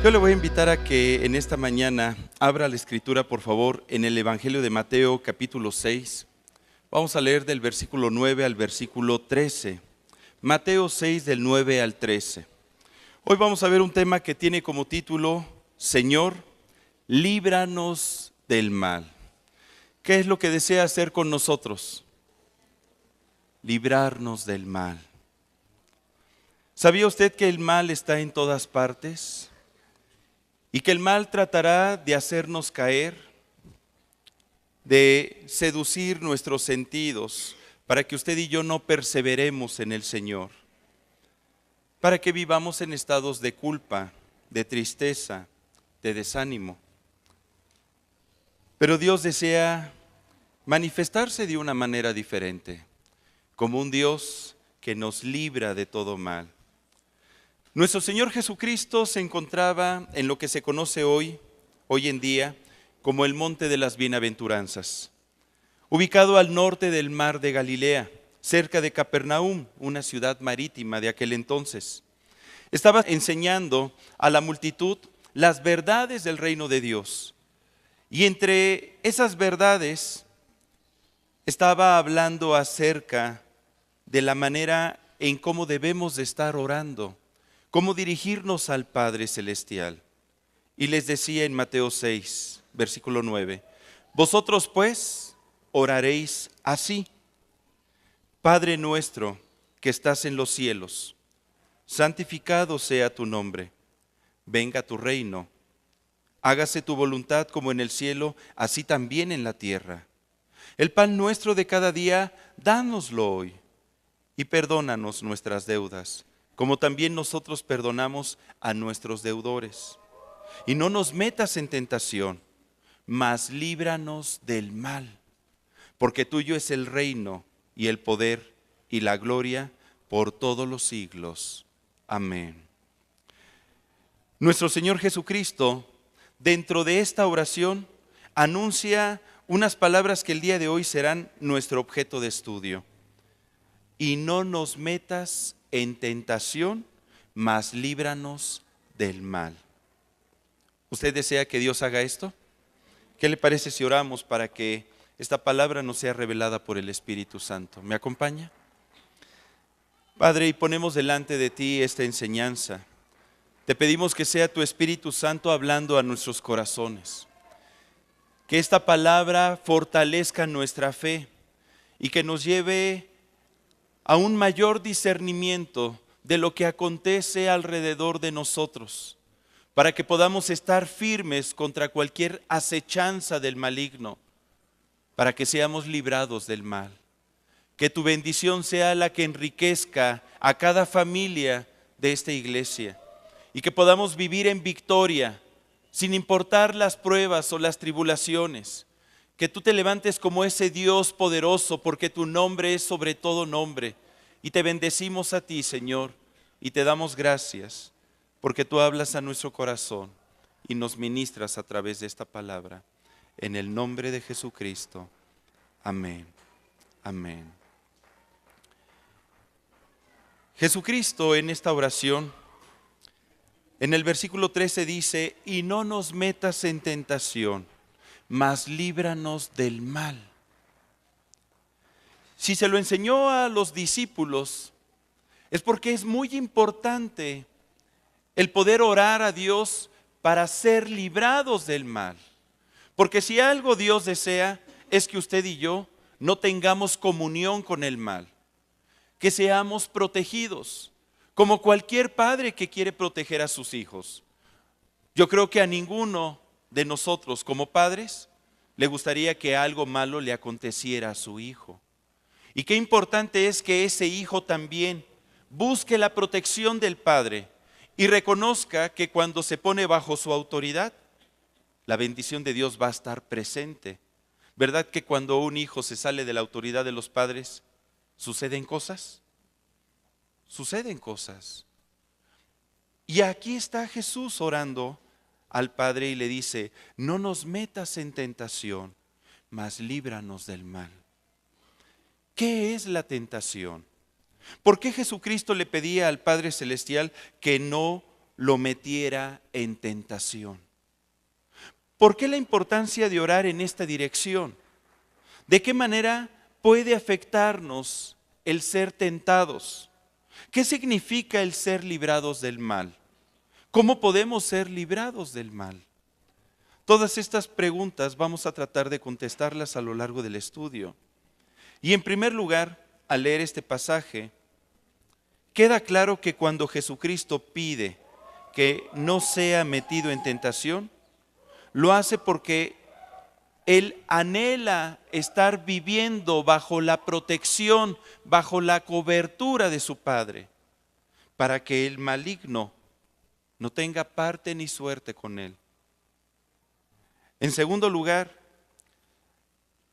Yo le voy a invitar a que en esta mañana abra la escritura, por favor, en el Evangelio de Mateo, capítulo 6. Vamos a leer del versículo 9 al versículo 13. Mateo 6, del 9 al 13. Hoy vamos a ver un tema que tiene como título: Señor, líbranos del mal. ¿Qué es lo que desea hacer con nosotros? Librarnos del mal. ¿Sabía usted que el mal está en todas partes? Y que el mal tratará de hacernos caer, de seducir nuestros sentidos, para que usted y yo no perseveremos en el Señor, para que vivamos en estados de culpa, de tristeza, de desánimo. Pero Dios desea manifestarse de una manera diferente, como un Dios que nos libra de todo mal. Nuestro Señor Jesucristo se encontraba en lo que se conoce hoy en día, como el Monte de las Bienaventuranzas, ubicado al norte del mar de Galilea, cerca de Capernaum, una ciudad marítima de aquel entonces. Estaba enseñando a la multitud las verdades del reino de Dios. Y entre esas verdades estaba hablando acerca de la manera en cómo debemos de estar orando, cómo dirigirnos al Padre Celestial. Y les decía en Mateo 6, versículo 9, vosotros pues oraréis así: Padre nuestro que estás en los cielos, santificado sea tu nombre, venga tu reino, hágase tu voluntad como en el cielo, así también en la tierra. El pan nuestro de cada día, dánoslo hoy, y perdónanos nuestras deudas, como también nosotros perdonamos a nuestros deudores. Y no nos metas en tentación, mas líbranos del mal, porque tuyo es el reino y el poder y la gloria por todos los siglos. Amén. Nuestro Señor Jesucristo, dentro de esta oración, anuncia unas palabras que el día de hoy serán nuestro objeto de estudio. Y no nos metas en tentación, mas líbranos del mal. ¿Usted desea que Dios haga esto? ¿Qué le parece si oramos para que esta palabra nos sea revelada por el Espíritu Santo? ¿Me acompaña? Padre, y ponemos delante de ti esta enseñanza. Te pedimos que sea tu Espíritu Santo hablando a nuestros corazones. Que esta palabra fortalezca nuestra fe y que nos lleve a un mayor discernimiento de lo que acontece alrededor de nosotros, para que podamos estar firmes contra cualquier acechanza del maligno, para que seamos librados del mal. Que tu bendición sea la que enriquezca a cada familia de esta iglesia y que podamos vivir en victoria, sin importar las pruebas o las tribulaciones. Que tú te levantes como ese Dios poderoso, porque tu nombre es sobre todo nombre. Y te bendecimos a ti, Señor, y te damos gracias, porque tú hablas a nuestro corazón y nos ministras a través de esta palabra. En el nombre de Jesucristo. Amén. Amén. Jesucristo en esta oración, en el versículo 13 dice: y no nos metas en tentación, mas líbranos del mal. Si se lo enseñó a los discípulos, es porque es muy importante el poder orar a Dios para ser librados del mal. Porque si algo Dios desea, es que usted y yo no tengamos comunión con el mal, que seamos protegidos, como cualquier padre que quiere proteger a sus hijos. Yo creo que a ninguno de nosotros como padres le gustaría que algo malo le aconteciera a su hijo. Y qué importante es que ese hijo también busque la protección del padre y reconozca que cuando se pone bajo su autoridad, la bendición de Dios va a estar presente. ¿Verdad que cuando un hijo se sale de la autoridad de los padres, suceden cosas? Suceden cosas. Y aquí está Jesús orando al Padre y le dice: no nos metas en tentación, mas líbranos del mal. ¿Qué es la tentación? ¿Por qué Jesucristo le pedía al Padre Celestial que no lo metiera en tentación. ¿Por qué la importancia de orar en esta dirección? ¿De qué manera puede afectarnos el ser tentados? ¿Qué significa el ser librados del mal? ¿Cómo podemos ser librados del mal? Todas estas preguntas vamos a tratar de contestarlas a lo largo del estudio. Y en primer lugar, al leer este pasaje, queda claro que cuando Jesucristo pide que no sea metido en tentación, lo hace porque Él anhela estar viviendo bajo la protección, bajo la cobertura de su Padre, para que el maligno no tenga parte ni suerte con Él. En segundo lugar,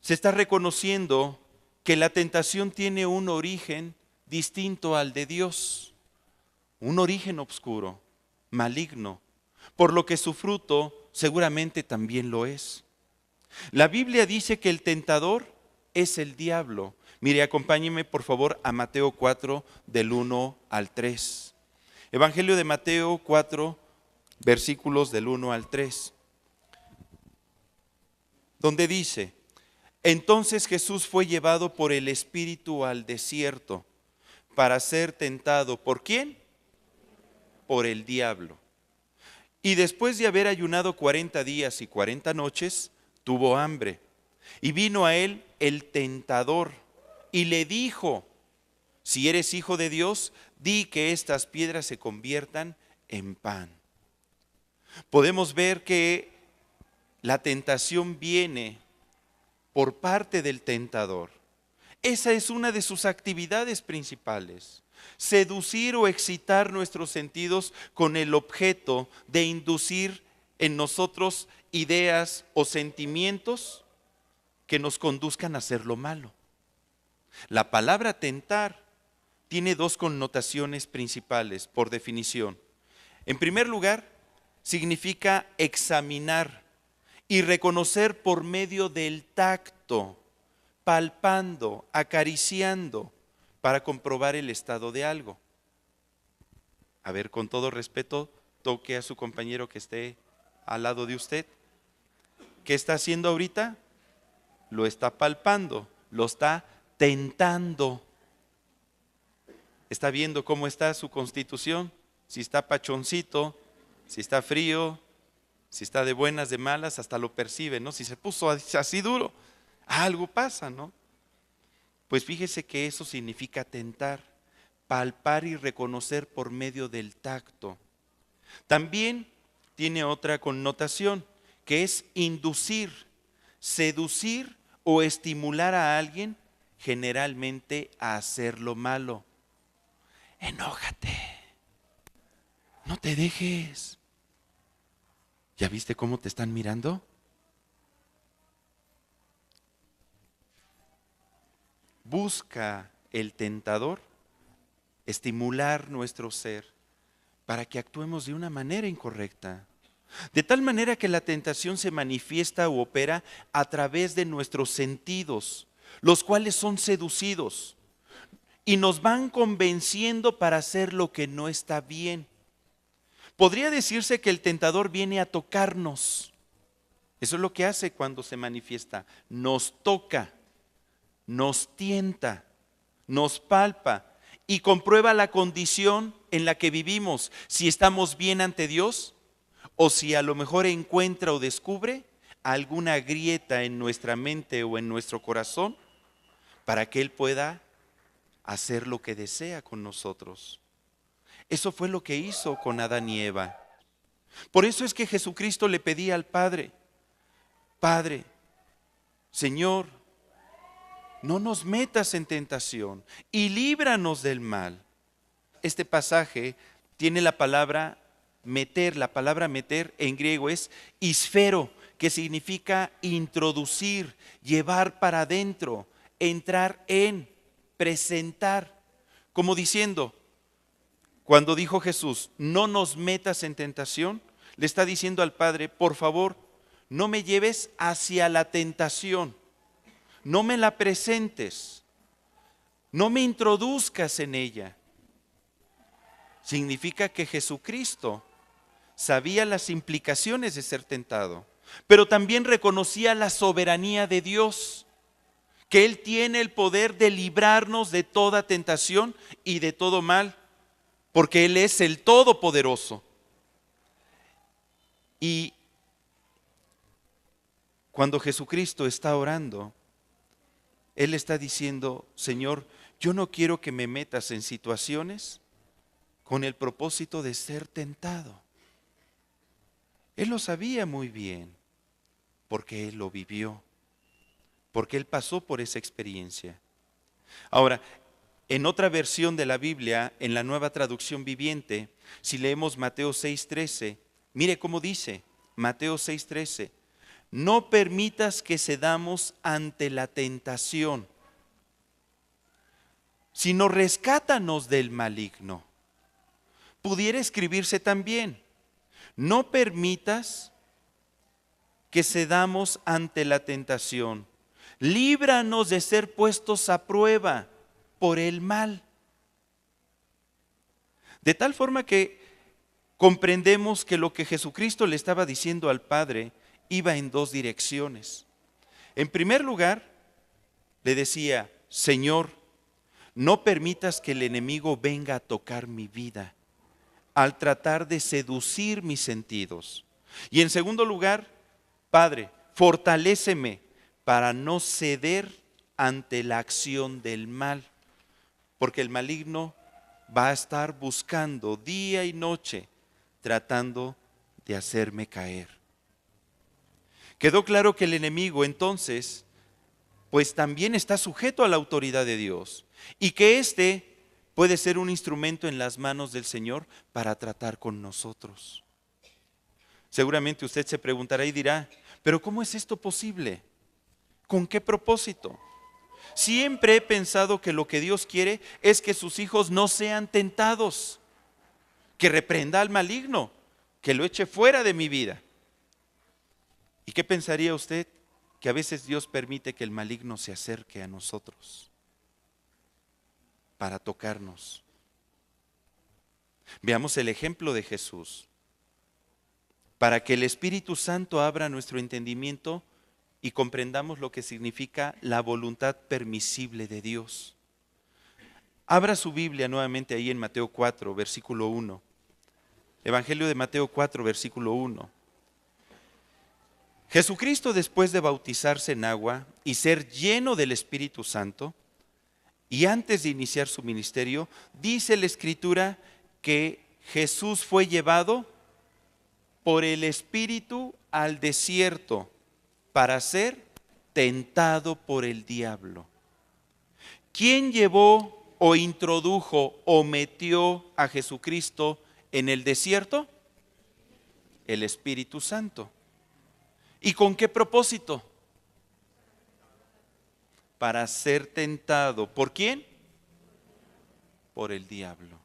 se está reconociendo que la tentación tiene un origen distinto al de Dios, un origen oscuro, maligno, por lo que su fruto seguramente también lo es. La Biblia dice que el tentador es el diablo. Mire, acompáñeme por favor a Mateo 4, del 1 al 3. Evangelio de Mateo 4, versículos del 1 al 3. Donde dice: entonces Jesús fue llevado por el Espíritu al desierto para ser tentado. ¿Por quién? Por el diablo. Y después de haber ayunado 40 días y 40 noches, tuvo hambre. Y vino a él el tentador y le dijo: si eres hijo de Dios, di que estas piedras se conviertan en pan. Podemos ver que la tentación viene por parte del tentador. Esa es una de sus actividades principales: seducir o excitar nuestros sentidos con el objeto de inducir en nosotros ideas o sentimientos que nos conduzcan a hacer lo malo. La palabra tentar tiene dos connotaciones principales por definición. En primer lugar, significa examinar y reconocer por medio del tacto, palpando, acariciando, para comprobar el estado de algo. A ver, con todo respeto, toque a su compañero que esté al lado de usted. ¿Qué está haciendo ahorita? Lo está palpando, lo está tentando. Está viendo cómo está su constitución, si está pachoncito, si está frío, si está de buenas, de malas, hasta lo percibe, ¿no? Si se puso así duro, algo pasa, ¿no? Pues fíjese que eso significa tentar, palpar y reconocer por medio del tacto. También tiene otra connotación, que es inducir, seducir o estimular a alguien generalmente a hacer lo malo. Enójate, no te dejes. ¿Ya viste cómo te están mirando? Busca el tentador estimular nuestro ser para que actuemos de una manera incorrecta. De tal manera que la tentación se manifiesta o opera a través de nuestros sentidos, los cuales son seducidos y nos van convenciendo para hacer lo que no está bien. Podría decirse que el tentador viene a tocarnos. Eso es lo que hace cuando se manifiesta. Nos toca, nos tienta, nos palpa y comprueba la condición en la que vivimos, si estamos bien ante Dios o si a lo mejor encuentra o descubre alguna grieta en nuestra mente o en nuestro corazón para que Él pueda hacer lo que desea con nosotros. Eso fue lo que hizo con Adán y Eva. Por eso es que Jesucristo le pedía al Padre: Padre, Señor, no nos metas en tentación y líbranos del mal. Este pasaje tiene la palabra meter. La palabra meter en griego es isfero, que significa introducir, llevar para adentro, entrar en, presentar. Como diciendo, cuando dijo Jesús, no nos metas en tentación, le está diciendo al Padre: por favor, no me lleves hacia la tentación, no me la presentes, no me introduzcas en ella. Significa que Jesucristo sabía las implicaciones de ser tentado, pero también reconocía la soberanía de Dios, que Él tiene el poder de librarnos de toda tentación y de todo mal, porque Él es el Todopoderoso. Y cuando Jesucristo está orando, Él está diciendo: Señor, yo no quiero que me metas en situaciones con el propósito de ser tentado. Él lo sabía muy bien, porque Él lo vivió, porque Él pasó por esa experiencia. Ahora, en otra versión de la Biblia, en la Nueva Traducción Viviente, si leemos Mateo 6:13, mire cómo dice Mateo 6:13: no permitas que cedamos ante la tentación, sino rescátanos del maligno. Pudiera escribirse también: no permitas que cedamos ante la tentación, líbranos de ser puestos a prueba por el mal. De tal forma que comprendemos que lo que Jesucristo le estaba diciendo al Padre iba en dos direcciones. En primer lugar, le decía: Señor, no permitas que el enemigo venga a tocar mi vida al tratar de seducir mis sentidos. Y en segundo lugar, Padre, fortaléceme para no ceder ante la acción del mal, porque el maligno va a estar buscando día y noche, tratando de hacerme caer. Quedó claro que el enemigo entonces, pues también está sujeto a la autoridad de Dios, y que éste puede ser un instrumento en las manos del Señor para tratar con nosotros. Seguramente usted se preguntará y dirá: ¿pero cómo es esto posible? ¿Con qué propósito? Siempre he pensado que lo que Dios quiere es que sus hijos no sean tentados, que reprenda al maligno, que lo eche fuera de mi vida. ¿Y qué pensaría usted? Que a veces Dios permite que el maligno se acerque a nosotros para tocarnos. Veamos el ejemplo de Jesús. Para que el Espíritu Santo abra nuestro entendimiento y comprendamos lo que significa la voluntad permisible de Dios. Abra su Biblia nuevamente ahí en Mateo 4, versículo 1. Evangelio de Mateo 4, versículo 1. Jesucristo, después de bautizarse en agua y ser lleno del Espíritu Santo, y antes de iniciar su ministerio, dice la Escritura que Jesús fue llevado por el Espíritu al desierto para ser tentado por el diablo. ¿Quién llevó o introdujo o metió a Jesucristo en el desierto? El Espíritu Santo. ¿Y con qué propósito? Para ser tentado. ¿Por quién? Por el diablo.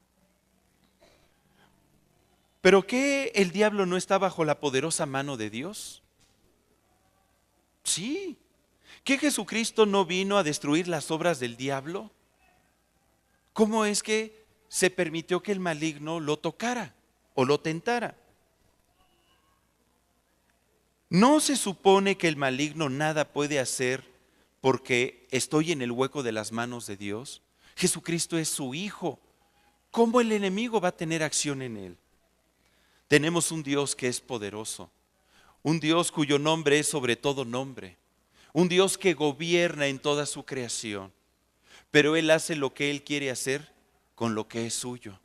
¿Pero qué? ¿El diablo no está bajo la poderosa mano de Dios? Sí. ¿Que Jesucristo no vino a destruir las obras del diablo? ¿Cómo es que se permitió que el maligno lo tocara o lo tentara? ¿No se supone que el maligno nada puede hacer porque estoy en el hueco de las manos de Dios? Jesucristo es su Hijo. ¿Cómo el enemigo va a tener acción en él? Tenemos un Dios que es poderoso, un Dios cuyo nombre es sobre todo nombre, un Dios que gobierna en toda su creación, pero Él hace lo que Él quiere hacer con lo que es suyo.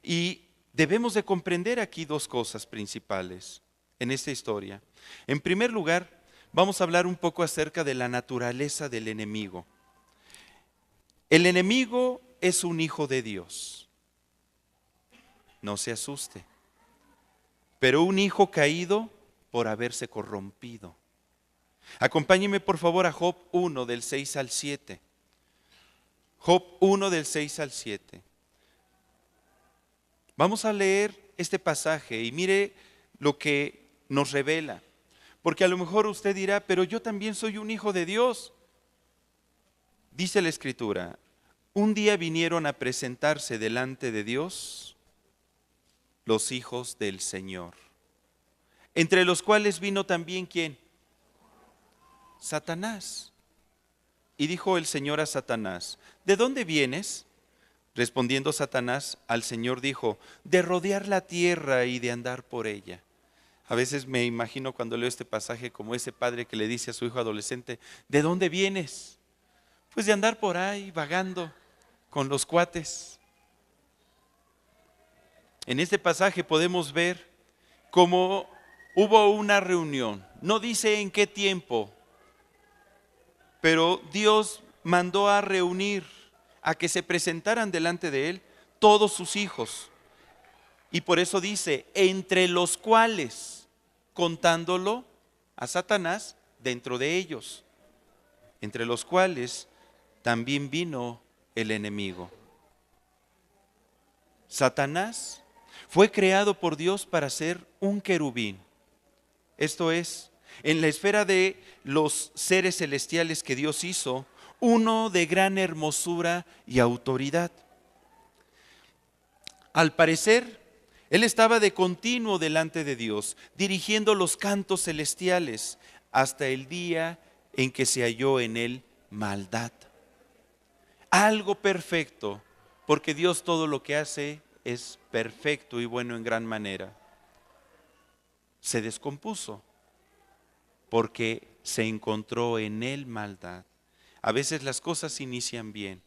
Y debemos de comprender aquí dos cosas principales en esta historia. En primer lugar, vamos a hablar un poco acerca de la naturaleza del enemigo. El enemigo es un hijo de Dios. No se asuste. Pero un hijo caído por haberse corrompido. Acompáñeme por favor a Job 1 del 6 al 7. Job 1 del 6 al 7. Vamos a leer este pasaje y mire lo que nos revela. Porque a lo mejor usted dirá: pero yo también soy un hijo de Dios. Dice la Escritura: un día vinieron a presentarse delante de Dios los hijos del Señor, entre los cuales vino también ¿quién? Satanás. Y dijo el Señor a Satanás, ¿de dónde vienes? Respondiendo Satanás al Señor dijo, de rodear la tierra y de andar por ella. A veces me imagino cuando leo este pasaje como ese padre que le dice a su hijo adolescente, ¿de dónde vienes? Pues de andar por ahí vagando con los cuates. En este pasaje podemos ver cómo hubo una reunión. No dice en qué tiempo, pero Dios mandó a reunir, a que se presentaran delante de él todos sus hijos. Y por eso dice, entre los cuales, contándolo a Satanás dentro de ellos, entre los cuales también vino el enemigo. Satanás fue creado por Dios para ser un querubín. Esto es, en la esfera de los seres celestiales que Dios hizo, uno de gran hermosura y autoridad. Al parecer, él estaba de continuo delante de Dios, dirigiendo los cantos celestiales hasta el día en que se halló en él maldad. Algo perfecto, porque Dios todo lo que hace es perfecto y bueno en gran manera. Se descompuso porque se encontró en él maldad. A veces las cosas inician bien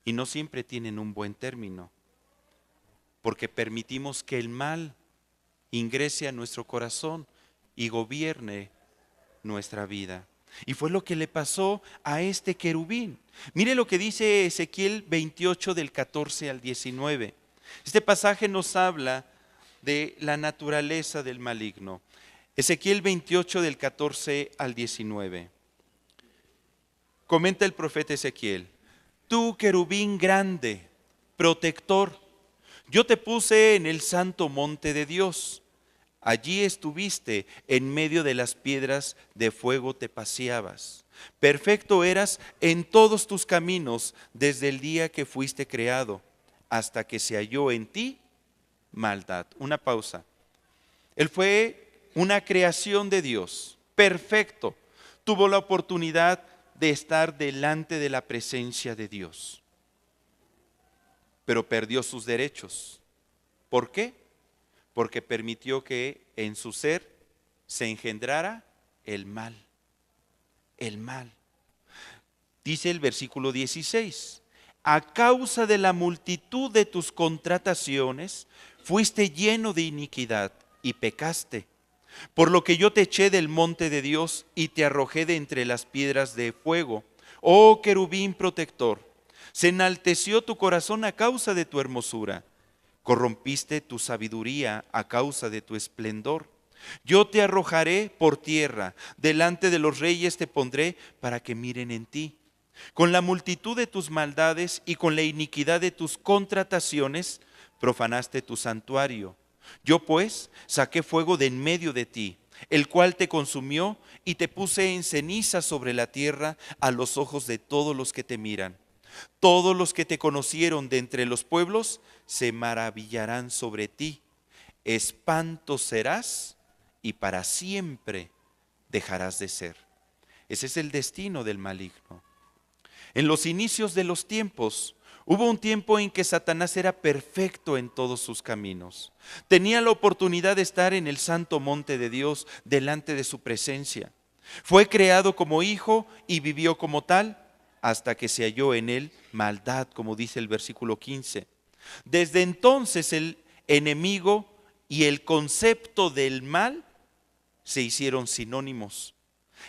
y no siempre tienen un buen término, porque permitimos que el mal ingrese a nuestro corazón y gobierne nuestra vida. Y fue lo que le pasó a este querubín. Mire lo que dice Ezequiel 28 del 14 al 19. Este pasaje nos habla de la naturaleza del maligno. Ezequiel 28 del 14 al 19. Comenta el profeta Ezequiel: tú, querubín grande, protector, yo te puse en el santo monte de Dios. Allí estuviste, en medio de las piedras de fuego te paseabas. Perfecto eras en todos tus caminos desde el día que fuiste creado, hasta que se halló en ti maldad. Una pausa. Él fue una creación de Dios, perfecto. Tuvo la oportunidad de estar delante de la presencia de Dios, pero perdió sus derechos. ¿Por qué? Porque permitió que en su ser se engendrara el mal. El mal. Dice el versículo 16, a causa de la multitud de tus contrataciones, fuiste lleno de iniquidad y pecaste. Por lo que yo te eché del monte de Dios y te arrojé de entre las piedras de fuego. Oh querubín protector, se enalteció tu corazón a causa de tu hermosura. Corrompiste tu sabiduría a causa de tu esplendor. Yo te arrojaré por tierra, delante de los reyes te pondré para que miren en ti. Con la multitud de tus maldades y con la iniquidad de tus contrataciones, profanaste tu santuario. Yo pues saqué fuego de en medio de ti, el cual te consumió, y te puse en ceniza sobre la tierra a los ojos de todos los que te miran. Todos los que te conocieron de entre los pueblos se maravillarán sobre ti. Espanto serás y para siempre dejarás de ser. Ese es el destino del maligno. En los inicios de los tiempos, hubo un tiempo en que Satanás era perfecto en todos sus caminos. Tenía la oportunidad de estar en el santo monte de Dios, delante de su presencia. Fue creado como hijo y vivió como tal, hasta que se halló en él maldad, como dice el versículo 15. Desde entonces el enemigo y el concepto del mal se hicieron sinónimos.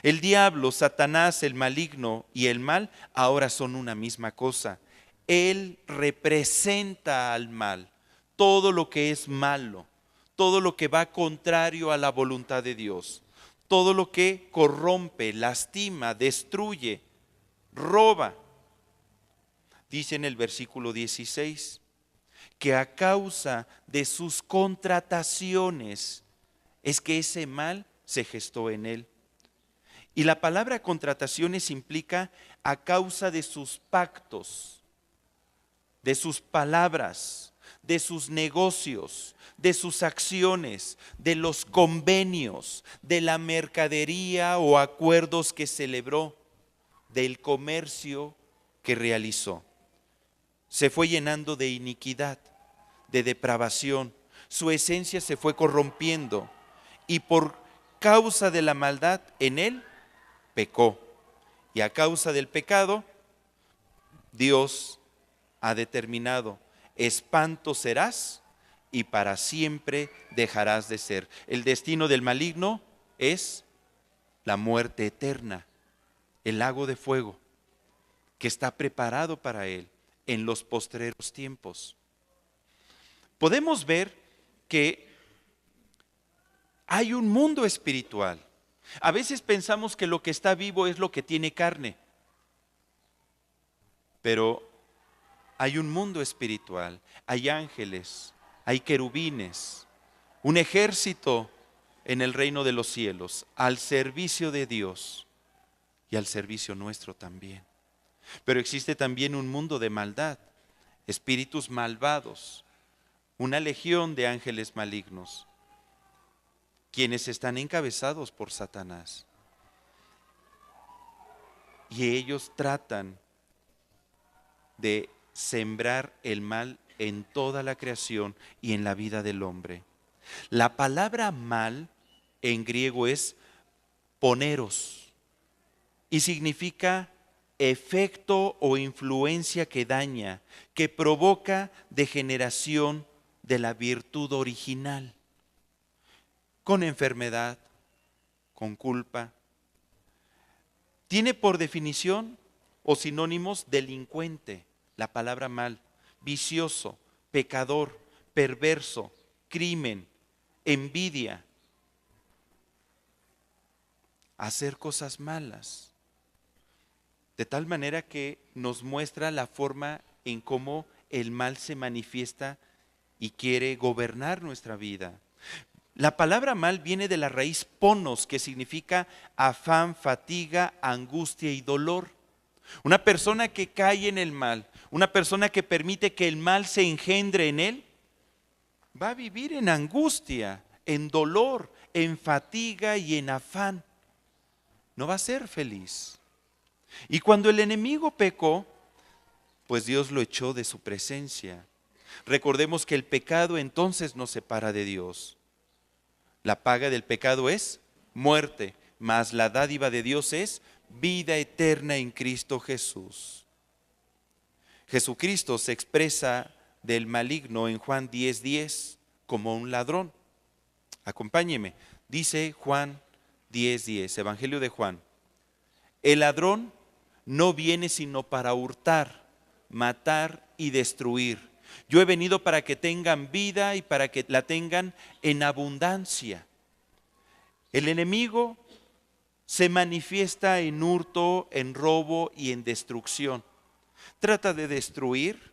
El diablo, Satanás, el maligno y el mal ahora son una misma cosa. Él representa al mal, todo lo que es malo, todo lo que va contrario a la voluntad de Dios, todo lo que corrompe, lastima, destruye, roba. Dice en el versículo 16 que a causa de sus contrataciones es que ese mal se gestó en él. Y la palabra contrataciones implica a causa de sus pactos, de sus palabras, de sus negocios, de sus acciones, de los convenios, de la mercadería o acuerdos que celebró, del comercio que realizó. Se fue llenando de iniquidad, de depravación. Su esencia se fue corrompiendo y por causa de la maldad en él pecó. Y a causa del pecado, Dios ha determinado: espanto serás y para siempre dejarás de ser. El destino del maligno es la muerte eterna, el lago de fuego que está preparado para él en los postreros tiempos. Podemos ver que hay un mundo espiritual. A veces pensamos que lo que está vivo es lo que tiene carne, pero hay un mundo espiritual, hay ángeles, hay querubines, un ejército en el reino de los cielos, al servicio de Dios y al servicio nuestro también. Pero existe también un mundo de maldad, espíritus malvados, una legión de ángeles malignos, quienes están encabezados por Satanás. Y ellos tratan de sembrar el mal en toda la creación y en la vida del hombre. La palabra mal en griego es poneros y significa efecto o influencia que daña, que provoca degeneración de la virtud original, con enfermedad, con culpa. Tiene por definición o sinónimos delincuente, la palabra mal, vicioso, pecador, perverso, crimen, envidia, hacer cosas malas. De tal manera que nos muestra la forma en cómo el mal se manifiesta y quiere gobernar nuestra vida. La palabra mal viene de la raíz ponos, que significa afán, fatiga, angustia y dolor. Una persona que cae en el mal, una persona que permite que el mal se engendre en él, va a vivir en angustia, en dolor, en fatiga y en afán. No va a ser feliz. Y cuando el enemigo pecó, pues Dios lo echó de su presencia. Recordemos que el pecado entonces nos separa de Dios. La paga del pecado es muerte, mas la dádiva de Dios es vida eterna en Cristo Jesús. Jesucristo se expresa del maligno en Juan 10:10 como un ladrón. Acompáñeme, dice Juan 10:10, Evangelio de Juan. El ladrón no viene sino para hurtar, matar y destruir. Yo he venido para que tengan vida y para que la tengan en abundancia. El enemigo se manifiesta en hurto, en robo y en destrucción. Trata de destruir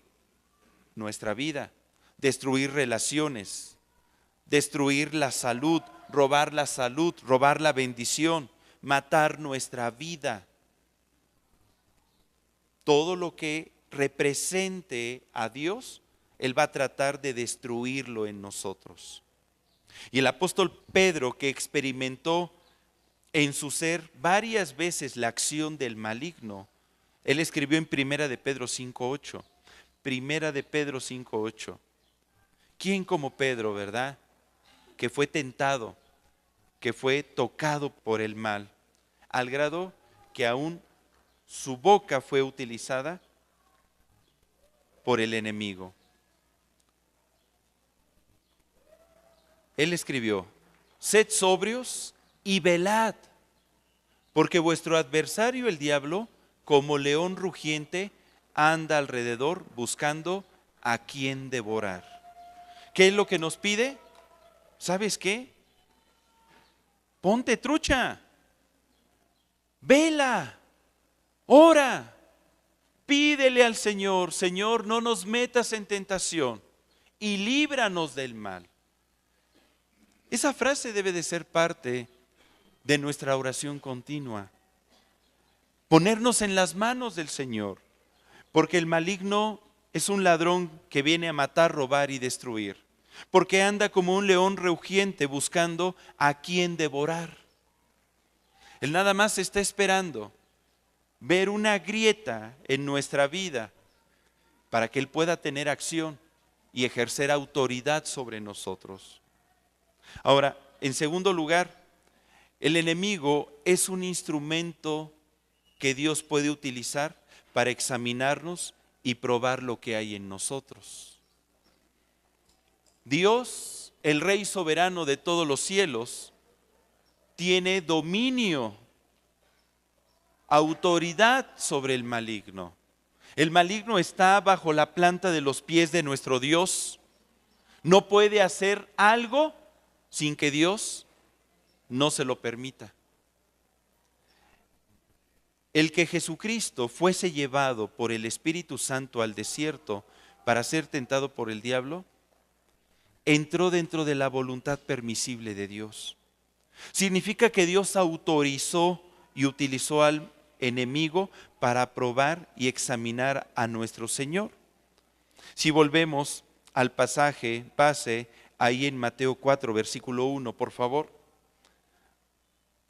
nuestra vida, destruir relaciones, destruir la salud, robar la bendición, matar nuestra vida. Todo lo que represente a Dios, Él va a tratar de destruirlo en nosotros. Y el apóstol Pedro, que experimentó en su ser varias veces la acción del maligno, él escribió en Primera de Pedro 5:8. Primera de Pedro 5:8. ¿Quién como Pedro, verdad? Que fue tentado, que fue tocado por el mal, al grado que aún su boca fue utilizada por el enemigo. Él escribió: sed sobrios y velad, porque vuestro adversario el diablo, como león rugiente, anda alrededor buscando a quien devorar. ¿Qué es lo que nos pide? ¿Sabes qué? Ponte trucha, vela, ora, pídele al Señor: Señor, no nos metas en tentación y líbranos del mal. Esa frase debe de ser parte de nuestra oración continua. Ponernos en las manos del Señor, porque el maligno es un ladrón que viene a matar, robar y destruir, porque anda como un león rugiente buscando a quien devorar. Él nada más está esperando ver una grieta en nuestra vida para que Él pueda tener acción y ejercer autoridad sobre nosotros. Ahora, en segundo lugar, el enemigo es un instrumento que Dios puede utilizar para examinarnos y probar lo que hay en nosotros. Dios, el Rey soberano de todos los cielos, tiene dominio, autoridad sobre el maligno. El maligno está bajo la planta de los pies de nuestro Dios. No puede hacer algo sin que Dios no se lo permita. El que Jesucristo fuese llevado por el Espíritu Santo al desierto para ser tentado por el diablo, entró dentro de la voluntad permisible de Dios. Significa que Dios autorizó y utilizó al enemigo para probar y examinar a nuestro Señor. Si volvemos al pase ahí en Mateo 4, versículo 1, por favor.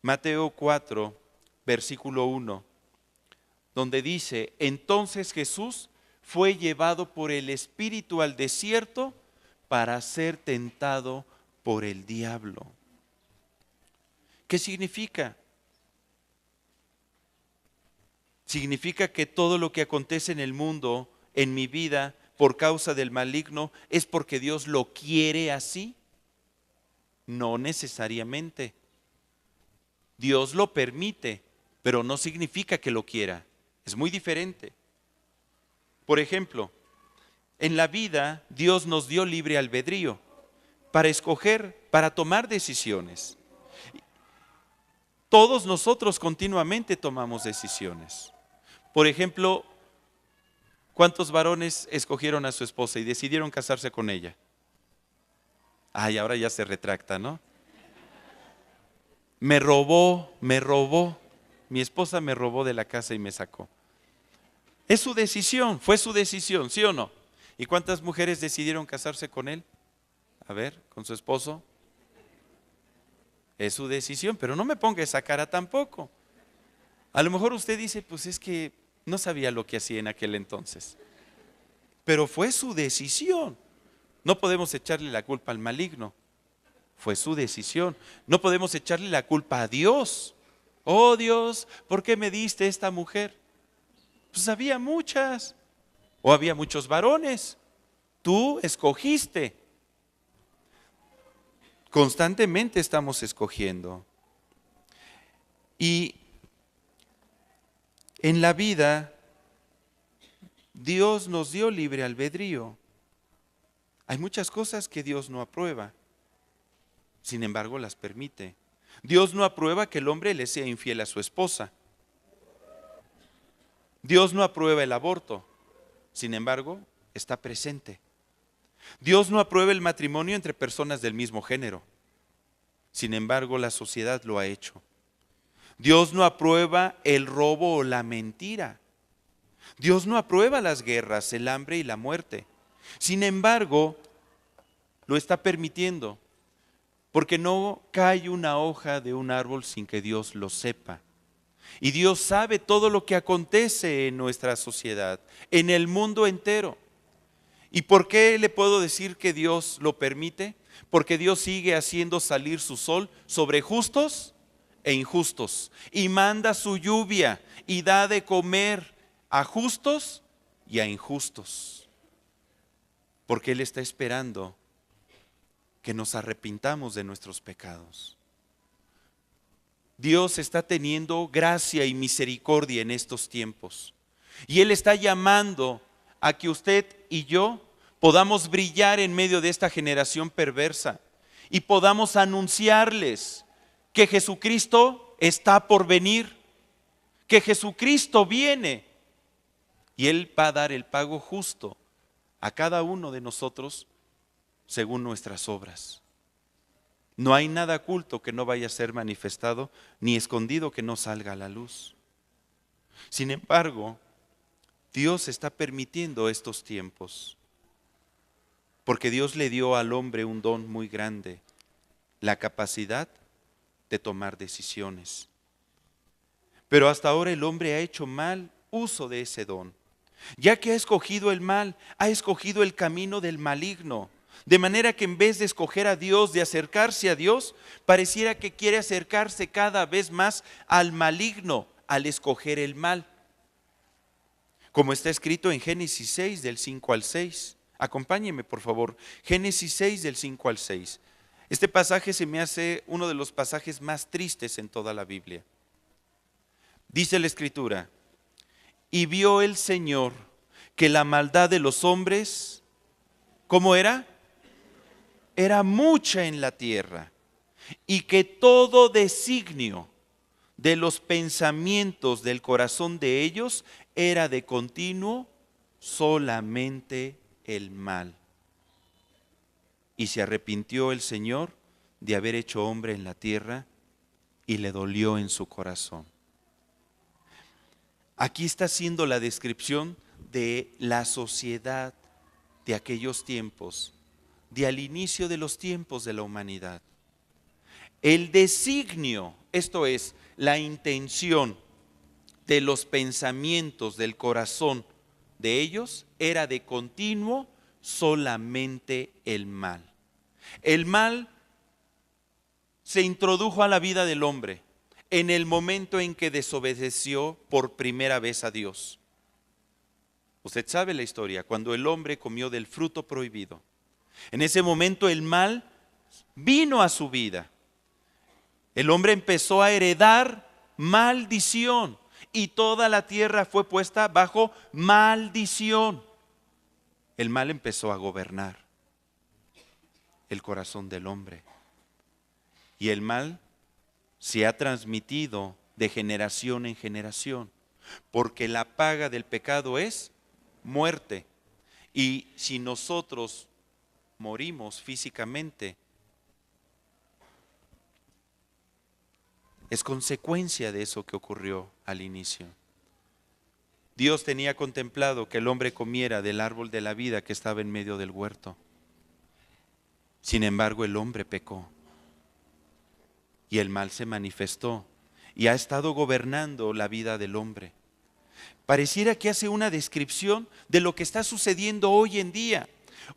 Mateo 4, versículo 1, donde dice: entonces Jesús fue llevado por el Espíritu al desierto para ser tentado por el diablo. ¿Qué significa? Significa que todo lo que acontece en el mundo, en mi vida, por causa del maligno, ¿es porque Dios lo quiere así? No necesariamente. Dios lo permite, pero no significa que lo quiera. Es muy diferente. Por ejemplo, en la vida Dios nos dio libre albedrío para escoger, para tomar decisiones. Todos nosotros continuamente tomamos decisiones. Por ejemplo, ¿cuántos varones escogieron a su esposa y decidieron casarse con ella? Ay, ahora ya se retracta, ¿no? Me robó, mi esposa me robó de la casa y me sacó. Es su decisión, fue su decisión, ¿sí o no? ¿Y cuántas mujeres decidieron casarse con él? A ver, con su esposo. Es su decisión, pero no me ponga esa cara tampoco. A lo mejor usted dice, pues es que no sabía lo que hacía en aquel entonces. Pero fue su decisión. No podemos echarle la culpa al maligno. Fue su decisión. No podemos echarle la culpa a Dios. Oh Dios, ¿por qué me diste esta mujer? Pues había muchas. O había muchos varones. Tú escogiste. Constantemente estamos escogiendo. Y en la vida, Dios nos dio libre albedrío. Hay muchas cosas que Dios no aprueba. Sin embargo, las permite. Dios no aprueba que el hombre le sea infiel a su esposa. Dios no aprueba el aborto. Sin embargo, está presente. Dios no aprueba el matrimonio entre personas del mismo género. Sin embargo, la sociedad lo ha hecho. Dios no aprueba el robo o la mentira. Dios no aprueba las guerras, el hambre y la muerte. Sin embargo, lo está permitiendo, porque no cae una hoja de un árbol sin que Dios lo sepa. Y Dios sabe todo lo que acontece en nuestra sociedad, en el mundo entero. ¿Y por qué le puedo decir que Dios lo permite? Porque Dios sigue haciendo salir su sol sobre justos e injustos, y manda su lluvia y da de comer a justos y a injustos. Porque Él está esperando que nos arrepintamos de nuestros pecados. Dios está teniendo gracia y misericordia en estos tiempos. Y Él está llamando a que usted y yo podamos brillar en medio de esta generación perversa y podamos anunciarles que Jesucristo está por venir, que Jesucristo viene y Él va a dar el pago justo a cada uno de nosotros según nuestras obras. No hay nada oculto que no vaya a ser manifestado, ni escondido que no salga a la luz. Sin embargo, Dios está permitiendo estos tiempos, porque Dios le dio al hombre un don muy grande, la capacidad de tomar decisiones. Pero hasta ahora el hombre ha hecho mal uso de ese don. Ya que ha escogido el mal, ha escogido el camino del maligno. De manera que en vez de escoger a Dios, de acercarse a Dios, pareciera que quiere acercarse cada vez más al maligno, al escoger el mal. Como está escrito en Génesis 6, del 5 al 6. Acompáñeme, por favor. Génesis 6, del 5 al 6. Este pasaje se me hace uno de los pasajes más tristes en toda la Biblia. Dice la Escritura: y vio el Señor que la maldad de los hombres, ¿cómo era? Era mucha en la tierra, y que todo designio de los pensamientos del corazón de ellos era de continuo solamente el mal. Y se arrepintió el Señor de haber hecho hombre en la tierra, y le dolió en su corazón. Aquí está haciendo la descripción de la sociedad de aquellos tiempos, de al inicio de los tiempos de la humanidad. El designio, esto es, la intención de los pensamientos del corazón de ellos, era de continuo solamente el mal. El mal se introdujo a la vida del hombre en el momento en que desobedeció por primera vez a Dios. Usted sabe la historia, cuando el hombre comió del fruto prohibido. En ese momento el mal vino a su vida. El hombre empezó a heredar maldición y toda la tierra fue puesta bajo maldición. El mal empezó a gobernar el corazón del hombre. Y el mal se ha transmitido de generación en generación, porque la paga del pecado es muerte. Y si nosotros morimos físicamente, es consecuencia de eso que ocurrió al inicio. Dios tenía contemplado que el hombre comiera del árbol de la vida que estaba en medio del huerto. Sin embargo, el hombre pecó y el mal se manifestó y ha estado gobernando la vida del hombre. Pareciera que hace una descripción de lo que está sucediendo hoy en día.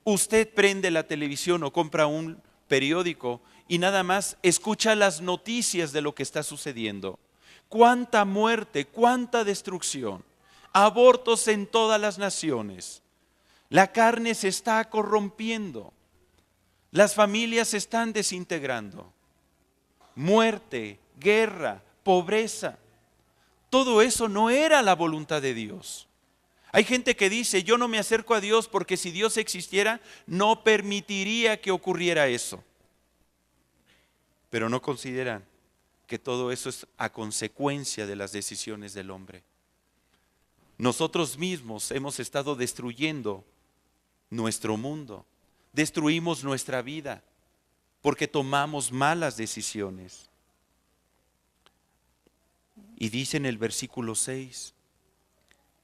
Usted prende la televisión o compra un periódico y nada más escucha las noticias de lo que está sucediendo. Cuánta muerte, cuánta destrucción, abortos en todas las naciones. La carne se está corrompiendo, las familias se están desintegrando. Muerte, guerra, pobreza. Todo eso no era la voluntad de Dios. Hay gente que dice: yo no me acerco a Dios porque si Dios existiera no permitiría que ocurriera eso. Pero no consideran que todo eso es a consecuencia de las decisiones del hombre. Nosotros mismos hemos estado destruyendo nuestro mundo, destruimos nuestra vida porque tomamos malas decisiones. Y dice en el versículo 6: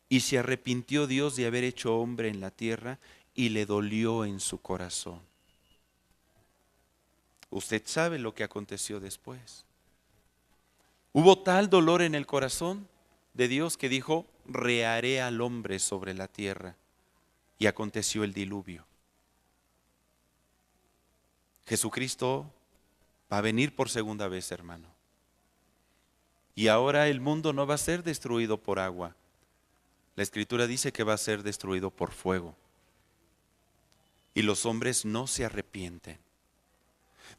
y se arrepintió Dios de haber hecho hombre en la tierra y le dolió en su corazón. Usted sabe lo que aconteció después. Hubo tal dolor en el corazón de Dios que dijo: reharé al hombre sobre la tierra. Y aconteció el diluvio. Jesucristo va a venir por segunda vez, hermano. Y ahora el mundo no va a ser destruido por agua. La Escritura dice que va a ser destruido por fuego. Y los hombres no se arrepienten.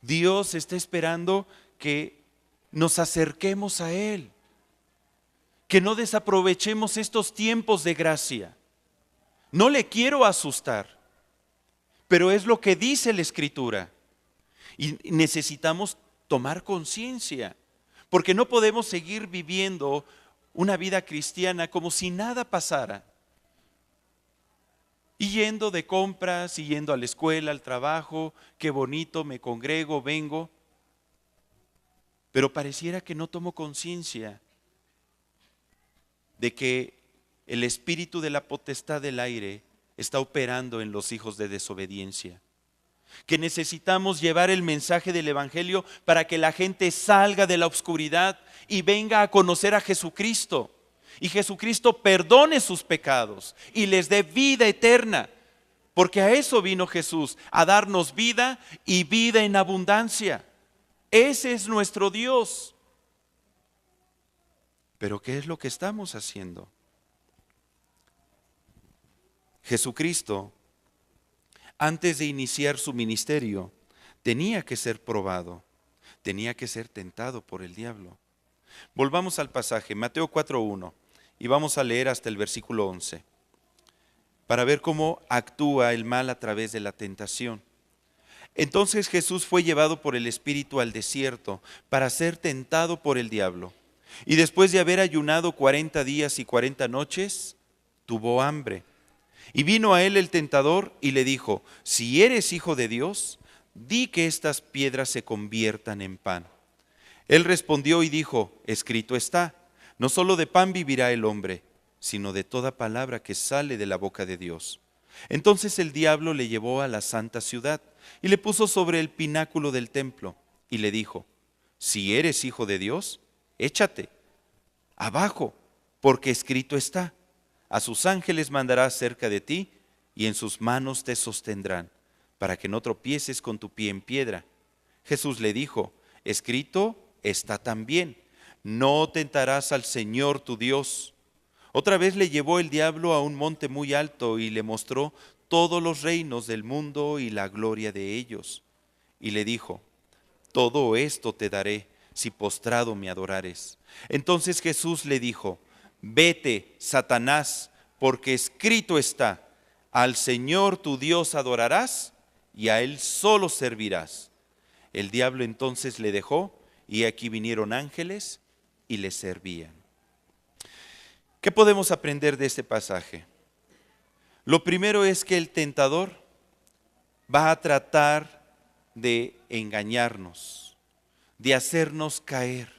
Dios está esperando que nos acerquemos a Él, que no desaprovechemos estos tiempos de gracia. No le quiero asustar, pero es lo que dice la Escritura. Y necesitamos tomar conciencia, porque no podemos seguir viviendo una vida cristiana como si nada pasara. Y yendo de compras, y yendo a la escuela, al trabajo, qué bonito, me congrego, vengo. Pero pareciera que no tomo conciencia de que el espíritu de la potestad del aire está operando en los hijos de desobediencia. Que necesitamos llevar el mensaje del Evangelio para que la gente salga de la oscuridad y venga a conocer a Jesucristo. Y Jesucristo perdone sus pecados y les dé vida eterna. Porque a eso vino Jesús, a darnos vida y vida en abundancia. Ese es nuestro Dios. Pero ¿qué es lo que estamos haciendo? Jesucristo, antes de iniciar su ministerio, tenía que ser probado, tenía que ser tentado por el diablo. Volvamos al pasaje, Mateo 4:1, y vamos a leer hasta el versículo 11, para ver cómo actúa el mal a través de la tentación. Entonces Jesús fue llevado por el Espíritu al desierto para ser tentado por el diablo. Y después de haber ayunado 40 días y 40 noches, tuvo hambre. Y vino a él el tentador y le dijo: si eres hijo de Dios, di que estas piedras se conviertan en pan. Él respondió y dijo: escrito está, no solo de pan vivirá el hombre, sino de toda palabra que sale de la boca de Dios. Entonces el diablo le llevó a la santa ciudad y le puso sobre el pináculo del templo y le dijo: si eres hijo de Dios, échate abajo, porque escrito está: a sus ángeles mandará cerca de ti y en sus manos te sostendrán, para que no tropieces con tu pie en piedra. Jesús le dijo: escrito está también, no tentarás al Señor tu Dios. Otra vez le llevó el diablo a un monte muy alto y le mostró todos los reinos del mundo y la gloria de ellos. Y le dijo: todo esto te daré si postrado me adorares. Entonces Jesús le dijo: vete, Satanás, porque escrito está: al Señor tu Dios adorarás y a Él solo servirás. El diablo entonces le dejó y aquí vinieron ángeles y le servían. ¿Qué podemos aprender de este pasaje? Lo primero es que el tentador va a tratar de engañarnos, de hacernos caer.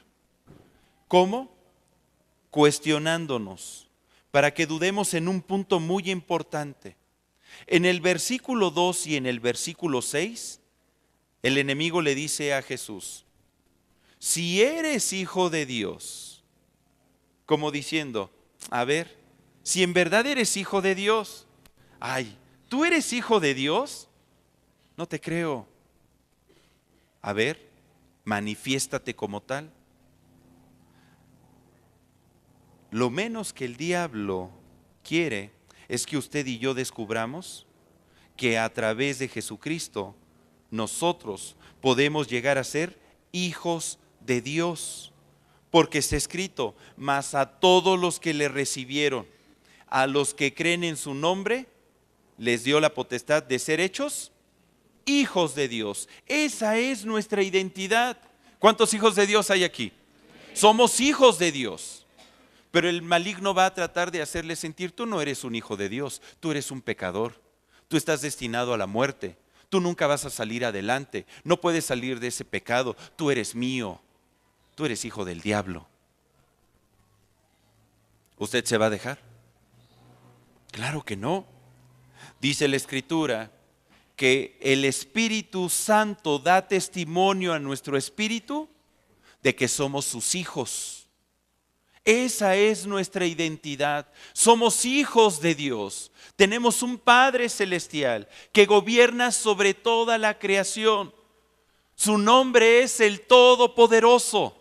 ¿Cómo? Cuestionándonos, para que dudemos en un punto muy importante. En el versículo 2 y en el versículo 6, el enemigo le dice a Jesús: si eres hijo de Dios, como diciendo, a ver, si en verdad eres hijo de Dios, ay, ¿tú eres hijo de Dios? No te creo. A ver, manifiéstate como tal. Lo menos que el diablo quiere es que usted y yo descubramos que a través de Jesucristo nosotros podemos llegar a ser hijos de Dios. Porque está escrito: mas a todos los que le recibieron, a los que creen en su nombre, les dio la potestad de ser hechos hijos de Dios. Esa es nuestra identidad. ¿Cuántos hijos de Dios hay aquí? Somos hijos de Dios. Pero el maligno va a tratar de hacerle sentir: tú no eres un hijo de Dios, tú eres un pecador, tú estás destinado a la muerte, tú nunca vas a salir adelante, no puedes salir de ese pecado, tú eres mío, tú eres hijo del diablo. ¿Usted se va a dejar? Claro que no. Dice la Escritura que el Espíritu Santo da testimonio a nuestro espíritu de que somos sus hijos. Esa es nuestra identidad. Somos hijos de Dios. Tenemos un Padre celestial que gobierna sobre toda la creación. Su nombre es el Todopoderoso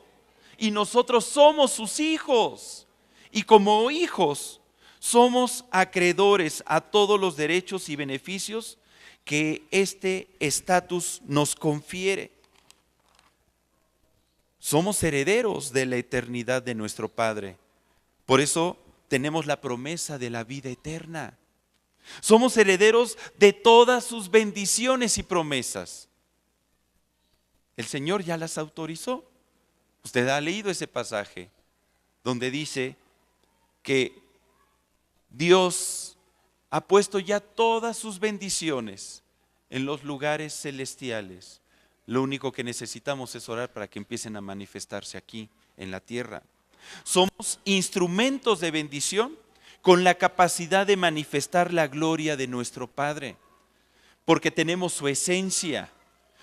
y nosotros somos sus hijos. Y como hijos somos acreedores a todos los derechos y beneficios que este estatus nos confiere. Somos herederos de la eternidad de nuestro Padre. Por eso tenemos la promesa de la vida eterna. Somos herederos de todas sus bendiciones y promesas. El Señor ya las autorizó. Usted ha leído ese pasaje donde dice que Dios ha puesto ya todas sus bendiciones en los lugares celestiales. Lo único que necesitamos es orar para que empiecen a manifestarse aquí en la tierra. Somos instrumentos de bendición con la capacidad de manifestar la gloria de nuestro Padre, porque tenemos su esencia,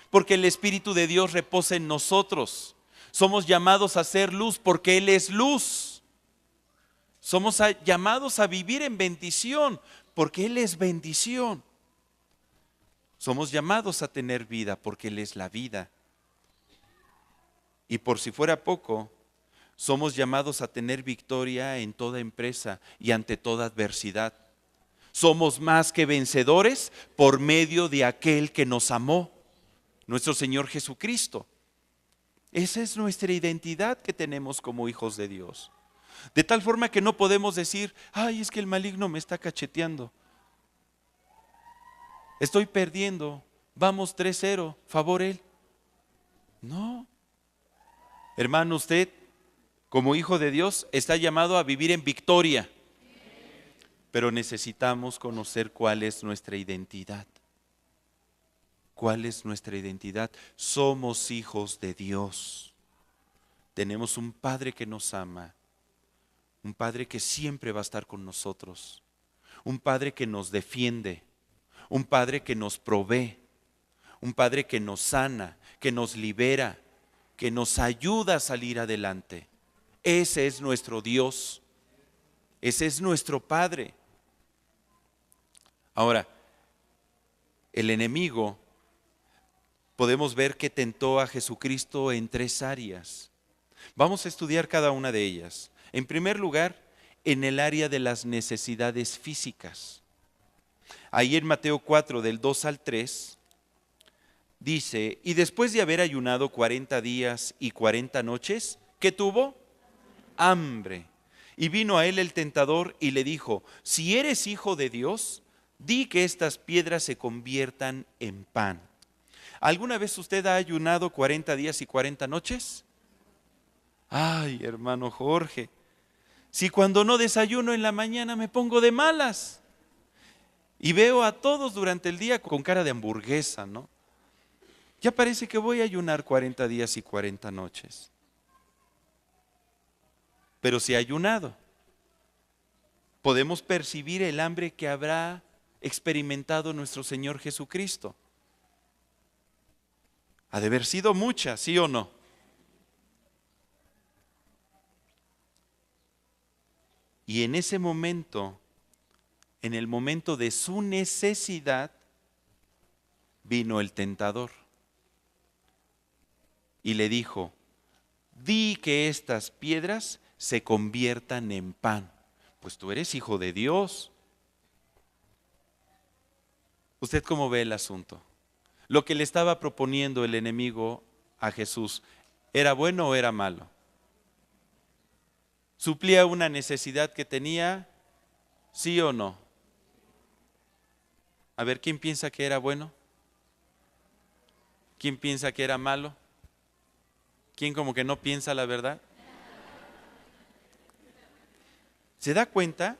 porque el Espíritu de Dios reposa en nosotros. Somos llamados a ser luz porque Él es luz. Somos llamados a vivir en bendición porque Él es bendición. Somos llamados a tener vida porque Él es la vida. Y por si fuera poco, somos llamados a tener victoria en toda empresa y ante toda adversidad. Somos más que vencedores por medio de aquel que nos amó, nuestro Señor Jesucristo. Esa es nuestra identidad que tenemos como hijos de Dios. De tal forma que no podemos decir, ay, es que el maligno me está cacheteando. Estoy perdiendo, vamos 3-0, favor él. No. Hermano, usted como hijo de Dios está llamado a vivir en victoria. Pero necesitamos conocer cuál es nuestra identidad. ¿Cuál es nuestra identidad? Somos hijos de Dios. Tenemos un Padre que nos ama. Un Padre que siempre va a estar con nosotros. Un Padre que nos defiende. Un Padre que nos provee. Un Padre que nos sana, que nos libera, que nos ayuda a salir adelante. Ese es nuestro Dios. Ese es nuestro Padre. Ahora, el enemigo, podemos ver que tentó a Jesucristo en 3 áreas. Vamos a estudiar cada una de ellas. En primer lugar, en el área de las necesidades físicas. Ahí en Mateo 4, del 2 al 3, dice, y después de haber ayunado 40 días y 40 noches, ¿qué tuvo? Hambre. Y vino a él el tentador y le dijo, si eres hijo de Dios, di que estas piedras se conviertan en pan. ¿Alguna vez usted ha ayunado 40 días y 40 noches? Ay, hermano Jorge, si cuando no desayuno en la mañana me pongo de malas y veo a todos durante el día con cara de hamburguesa, ¿no? Ya parece que voy a ayunar 40 días y 40 noches. Pero si he ayunado, podemos percibir el hambre que habrá experimentado nuestro Señor Jesucristo. Ha de haber sido mucha, ¿sí o no? Y en ese momento, en el momento de su necesidad, vino el tentador y le dijo, di que estas piedras se conviertan en pan. Pues tú eres hijo de Dios. ¿Usted cómo ve el asunto? Lo que le estaba proponiendo el enemigo a Jesús, ¿era bueno o era malo? ¿Suplía una necesidad que tenía? ¿Sí o no? A ver, ¿quién piensa que era bueno? ¿Quién piensa que era malo? ¿Quién como que no piensa la verdad? ¿Se da cuenta?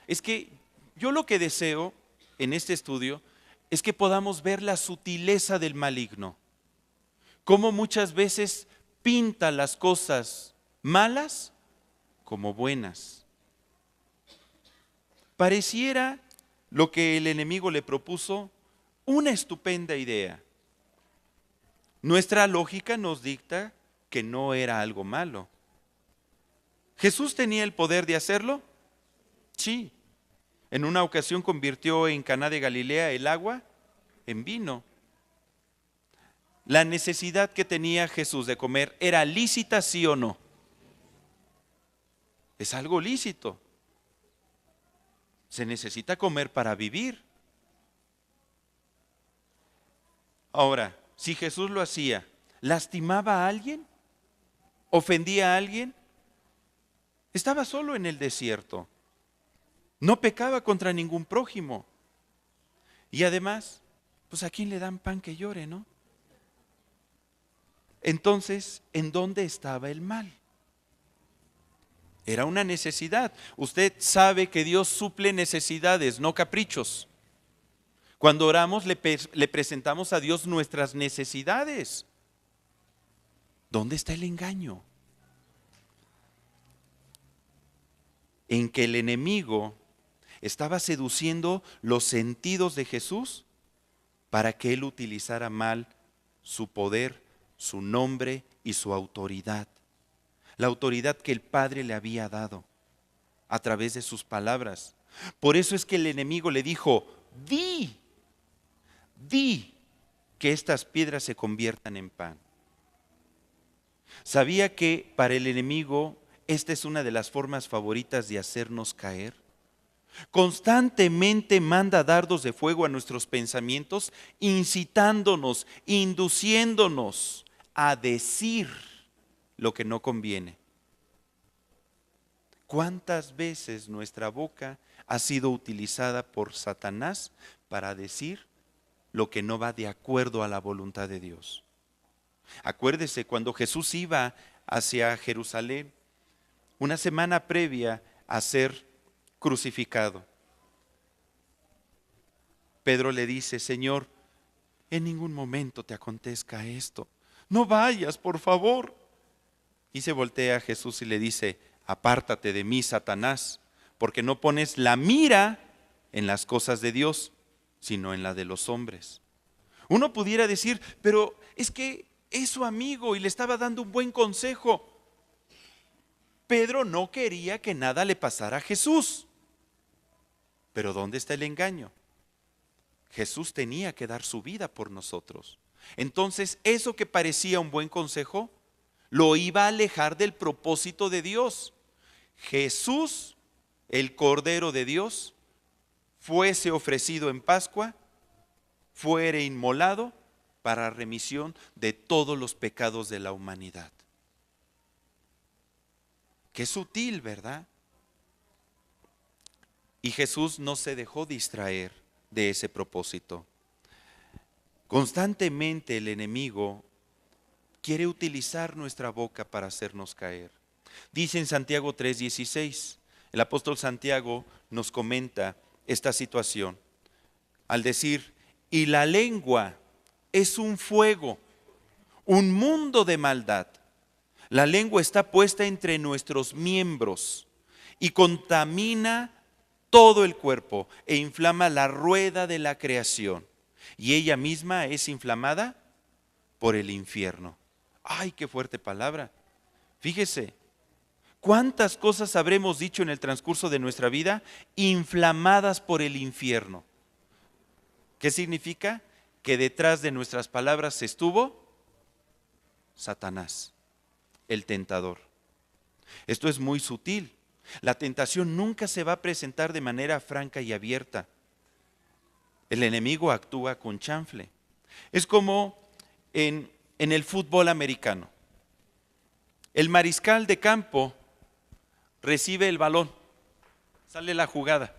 Es que yo lo que deseo en este estudio es que podamos ver la sutileza del maligno. Cómo muchas veces pinta las cosas malas como buenas. Pareciera lo que el enemigo le propuso una estupenda idea. Nuestra lógica nos dicta que no era algo malo. ¿Jesús tenía el poder de hacerlo? Sí. En una ocasión convirtió en Caná de Galilea el agua en vino. La necesidad que tenía Jesús de comer, ¿era lícita, sí o no? Es algo lícito. Se necesita comer para vivir. Ahora, si Jesús lo hacía, ¿lastimaba a alguien? ¿Ofendía a alguien? Estaba solo en el desierto. No pecaba contra ningún prójimo. Y además, pues a quién le dan pan que llore, ¿no? Entonces, ¿en dónde estaba el mal? Era una necesidad. Usted sabe que Dios suple necesidades, no caprichos. Cuando oramos le presentamos a Dios nuestras necesidades. ¿Dónde está el engaño? en que el enemigo estaba seduciendo los sentidos de Jesús para que él utilizara mal su poder, su nombre y su autoridad. La autoridad que el Padre le había dado a través de sus palabras. Por eso es que el enemigo le dijo: di que estas piedras se conviertan en pan. ¿Sabía que para el enemigo esta es una de las formas favoritas de hacernos caer? Constantemente manda dardos de fuego a nuestros pensamientos, incitándonos, induciéndonos a decir lo que no conviene. ¿Cuántas veces nuestra boca ha sido utilizada por Satanás para decir lo que no va de acuerdo a la voluntad de Dios? Acuérdese, cuando Jesús iba hacia Jerusalén, una semana previa a ser crucificado, Pedro le dice: Señor, en ningún momento te acontezca esto, no vayas, por favor. Y se voltea a Jesús y le dice: apártate de mí, Satanás, porque no pones la mira en las cosas de Dios, sino en la de los hombres. Uno pudiera decir: pero es que es su amigo y le estaba dando un buen consejo. Pedro no quería que nada le pasara a Jesús. Pero ¿dónde está el engaño? Jesús tenía que dar su vida por nosotros. Entonces, eso que parecía un buen consejo lo iba a alejar del propósito de Dios. Jesús, el Cordero de Dios, fuese ofrecido en Pascua, fuere inmolado para remisión de todos los pecados de la humanidad. Qué sutil, ¿verdad? Y Jesús no se dejó distraer de ese propósito. Constantemente el enemigo quiere utilizar nuestra boca para hacernos caer. Dice en Santiago 3:16, el apóstol Santiago nos comenta esta situación al decir: y la lengua es un fuego, un mundo de maldad. La lengua está puesta entre nuestros miembros y contamina todo el cuerpo e inflama la rueda de la creación. Y ella misma es inflamada por el infierno. ¡Ay, qué fuerte palabra! Fíjese, ¿cuántas cosas habremos dicho en el transcurso de nuestra vida inflamadas por el infierno? ¿Qué significa? Que detrás de nuestras palabras estuvo Satanás, el tentador. Esto es muy sutil. La tentación nunca se va a presentar de manera franca y abierta. El enemigo actúa con chanfle. Es como en el fútbol americano. El mariscal de campo recibe el balón, sale la jugada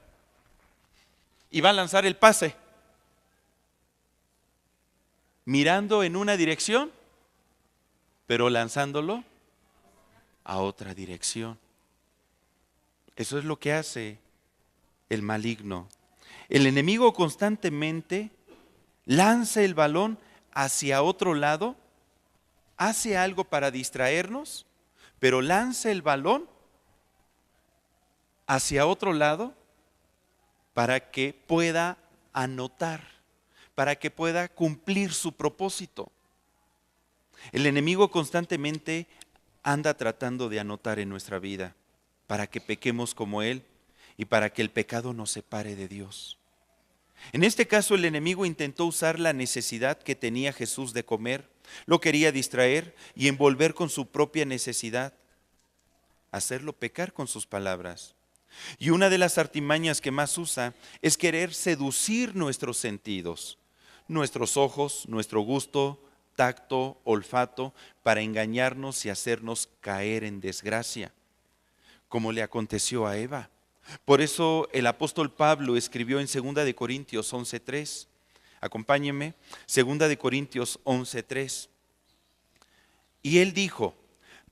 y va a lanzar el pase, mirando en una dirección, pero lanzándolo a otra dirección. Eso es lo que hace el maligno. El enemigo constantemente lanza el balón hacia otro lado, hace algo para distraernos, pero lanza el balón hacia otro lado para que pueda anotar, para que pueda cumplir su propósito. El enemigo constantemente anda tratando de anotar en nuestra vida para que pequemos como él y para que el pecado nos separe de Dios. En este caso, el enemigo intentó usar la necesidad que tenía Jesús de comer, lo quería distraer y envolver con su propia necesidad, hacerlo pecar con sus palabras. Y una de las artimañas que más usa es querer seducir nuestros sentidos, nuestros ojos, nuestro gusto, tacto, olfato, para engañarnos y hacernos caer en desgracia, como le aconteció a Eva. Por eso el apóstol Pablo escribió en 2 de Corintios 11:3. Acompáñenme, 2 de Corintios 11:3. Y él dijo: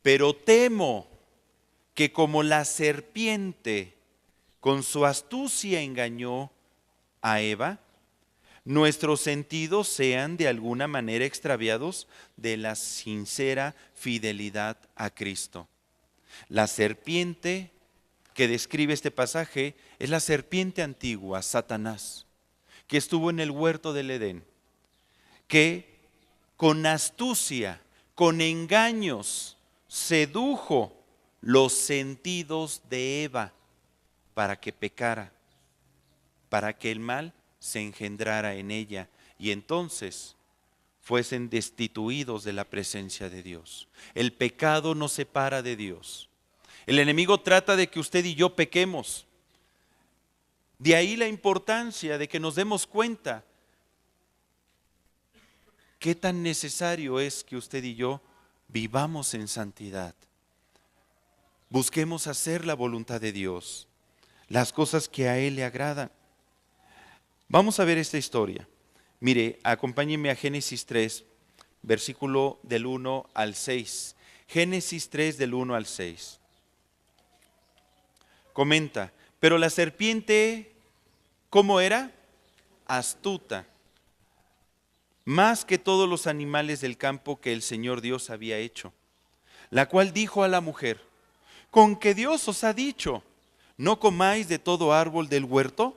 pero temo que como la serpiente con su astucia engañó a Eva, nuestros sentidos sean de alguna manera extraviados de la sincera fidelidad a Cristo. La serpiente que describe este pasaje es la serpiente antigua, Satanás, que estuvo en el huerto del Edén, que con astucia, con engaños, sedujo los sentidos de Eva para que pecara, para que el mal se engendrara en ella y entonces fuesen destituidos de la presencia de Dios. El pecado nos separa de Dios. El enemigo trata de que usted y yo pequemos. De ahí la importancia de que nos demos cuenta qué tan necesario es que usted y yo vivamos en santidad. Busquemos hacer la voluntad de Dios, las cosas que a Él le agradan. Vamos a ver esta historia. Mire, acompáñeme a Génesis 3, versículo del 1 al 6. Génesis 3 del 1 al 6. Comenta, pero la serpiente, ¿cómo era? Astuta, más que todos los animales del campo que el Señor Dios había hecho, la cual dijo a la mujer, ¿con qué Dios os ha dicho, no comáis de todo árbol del huerto?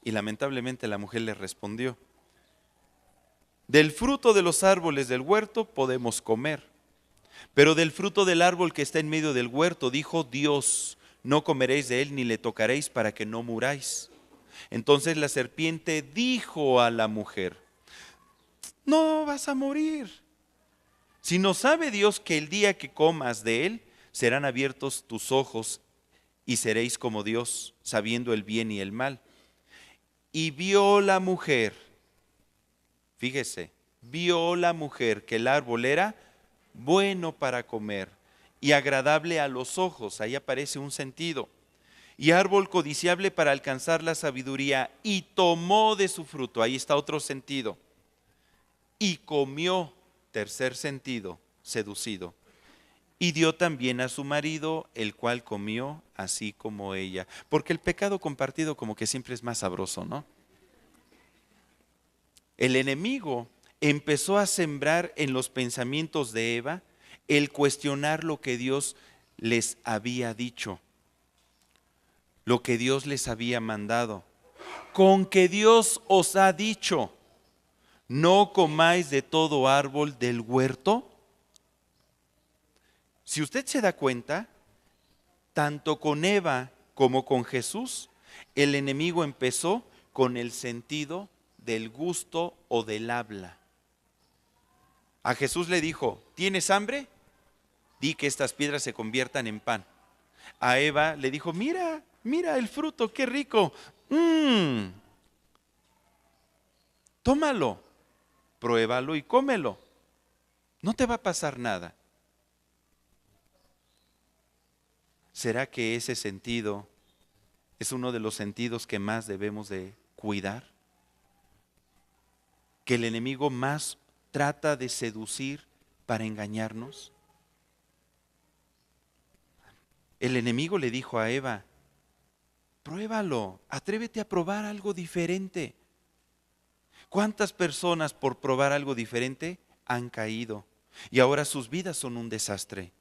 Y lamentablemente la mujer le respondió, del fruto de los árboles del huerto podemos comer, pero del fruto del árbol que está en medio del huerto, dijo Dios, no comeréis de él ni le tocaréis para que no muráis. Entonces la serpiente dijo a la mujer, no vas a morir, sino sabe Dios que el día que comas de él, serán abiertos tus ojos y seréis como Dios, sabiendo el bien y el mal. Y vio la mujer, fíjese, vio la mujer que el árbol era bueno para comer y agradable a los ojos, ahí aparece un sentido, y árbol codiciable para alcanzar la sabiduría, y tomó de su fruto, ahí está otro sentido, y comió, tercer sentido, seducido, y dio también a su marido, el cual comió así como ella. Porque el pecado compartido como que siempre es más sabroso, ¿no? El enemigo empezó a sembrar en los pensamientos de Eva el cuestionar lo que Dios les había dicho, lo que Dios les había mandado. Con que Dios os ha dicho, no comáis de todo árbol del huerto. Si usted se da cuenta, tanto con Eva como con Jesús, el enemigo empezó con el sentido del gusto o del habla. A Jesús le dijo, ¿tienes hambre? Di que estas piedras se conviertan en pan. A Eva le dijo, mira, mira el fruto, qué rico. Tómalo, pruébalo y cómelo. No te va a pasar nada. ¿Será que ese sentido es uno de los sentidos que más debemos de cuidar? Que el enemigo más trata de seducir para engañarnos. El enemigo le dijo a Eva, pruébalo, atrévete a probar algo diferente. ¿Cuántas personas por probar algo diferente han caído y ahora sus vidas son un desastre?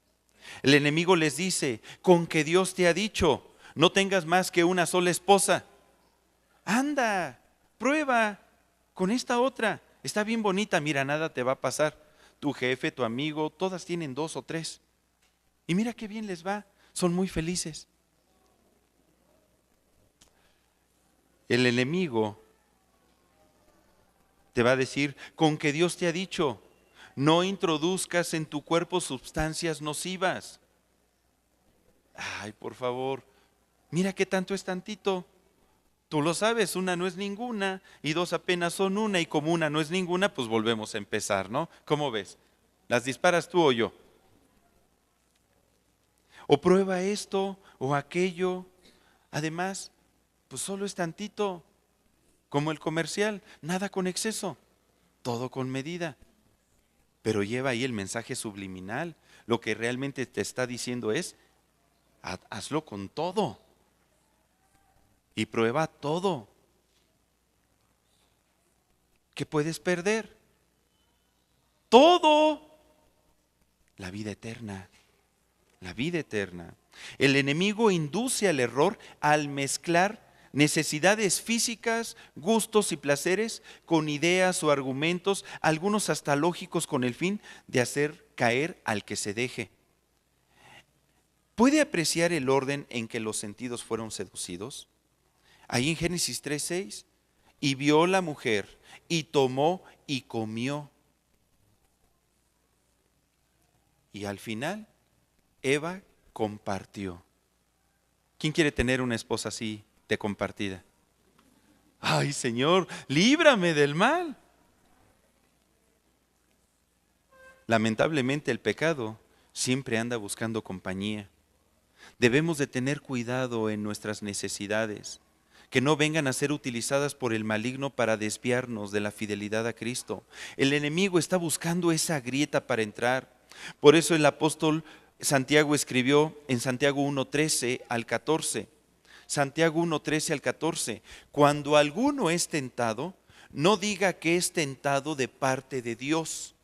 El enemigo les dice, con que Dios te ha dicho, no tengas más que una sola esposa. Anda, prueba con esta otra. Está bien bonita, mira, nada te va a pasar. Tu jefe, tu amigo, todas tienen 2 o 3. Y mira qué bien les va, son muy felices. El enemigo te va a decir, con que Dios te ha dicho, no introduzcas en tu cuerpo sustancias nocivas. Ay, por favor, mira qué tanto es tantito. Tú lo sabes, una no es ninguna y 2 apenas son una y como una no es ninguna, pues volvemos a empezar, ¿no? ¿Cómo ves? ¿Las disparas tú o yo? O prueba esto o aquello. Además, pues solo es tantito, como el comercial, nada con exceso, todo con medida. Pero lleva ahí el mensaje subliminal. Lo que realmente te está diciendo es, hazlo con todo y prueba todo. ¿Qué puedes perder? Todo. La vida eterna. La vida eterna. El enemigo induce al error al mezclar necesidades físicas, gustos y placeres con ideas o argumentos, algunos hasta lógicos, con el fin de hacer caer al que se deje. ¿Puede apreciar el orden en que los sentidos fueron seducidos? Ahí en Génesis 3:6, y vio la mujer y tomó y comió. Y al final, Eva compartió. ¿Quién quiere tener una esposa así de compartida? Ay, Señor, líbrame del mal. Lamentablemente el pecado siempre anda buscando compañía. Debemos de tener cuidado en nuestras necesidades, que no vengan a ser utilizadas por el maligno para desviarnos de la fidelidad a Cristo. El enemigo está buscando esa grieta para entrar. Por eso el apóstol Santiago escribió en Santiago 1:13 al 14. Santiago 1:13 al 14. Cuando alguno es tentado, no diga que es tentado de parte de Dios,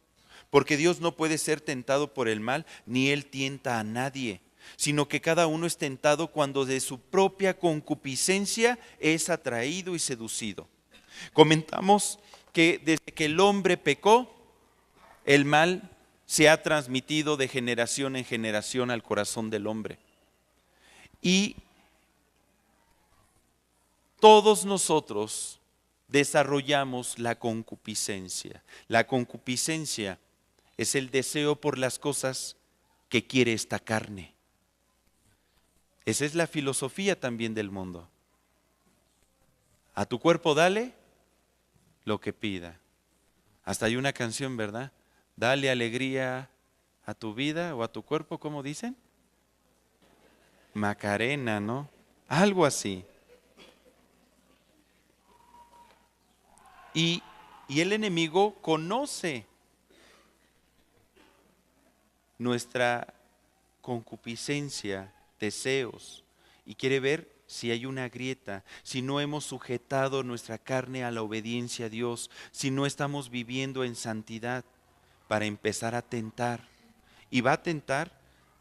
porque Dios no puede ser tentado por el mal, ni Él tienta a nadie, sino que cada uno es tentado cuando de su propia concupiscencia es atraído y seducido. Comentamos que desde que el hombre pecó, el mal se ha transmitido de generación en generación al corazón del hombre. Y todos nosotros desarrollamos la concupiscencia. La concupiscencia es el deseo por las cosas que quiere esta carne. Esa es la filosofía también del mundo. A tu cuerpo dale lo que pida. Hasta hay una canción, ¿verdad? Dale alegría a tu vida o a tu cuerpo, ¿cómo dicen? Macarena, ¿no? Algo así. Y el enemigo conoce nuestra concupiscencia, deseos, y quiere ver si hay una grieta, si no hemos sujetado nuestra carne a la obediencia a Dios, si no estamos viviendo en santidad, para empezar a tentar. Y va a tentar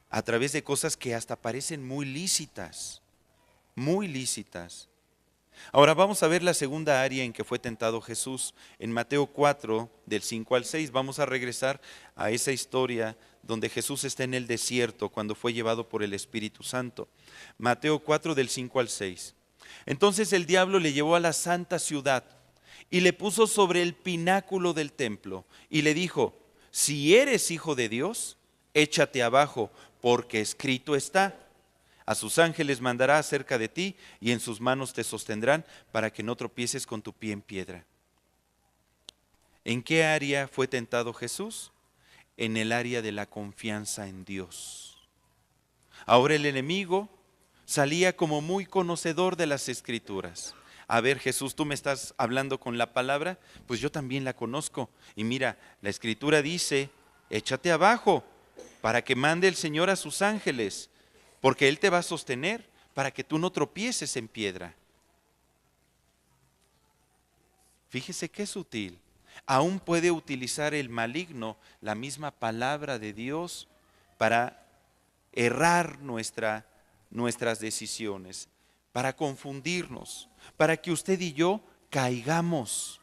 a través de cosas que hasta parecen muy lícitas, muy lícitas. Ahora vamos a ver la segunda área en que fue tentado Jesús. En Mateo 4, del 5 al 6, vamos a regresar a esa historia donde Jesús está en el desierto cuando fue llevado por el Espíritu Santo. Mateo 4, del 5 al 6. Entonces el diablo le llevó a la santa ciudad y le puso sobre el pináculo del templo y le dijo: si eres hijo de Dios, échate abajo, porque escrito está: a sus ángeles mandará acerca de ti y en sus manos te sostendrán para que no tropieces con tu pie en piedra. ¿En qué área fue tentado Jesús? En el área de la confianza en Dios. Ahora el enemigo salía como muy conocedor de las Escrituras. A ver, Jesús, tú me estás hablando con la palabra, pues yo también la conozco. Y mira, la Escritura dice: échate abajo para que mande el Señor a sus ángeles, porque Él te va a sostener para que tú no tropieces en piedra. Fíjese qué sutil. Aún puede utilizar el maligno la misma palabra de Dios para errar nuestras decisiones, para confundirnos, para que usted y yo caigamos.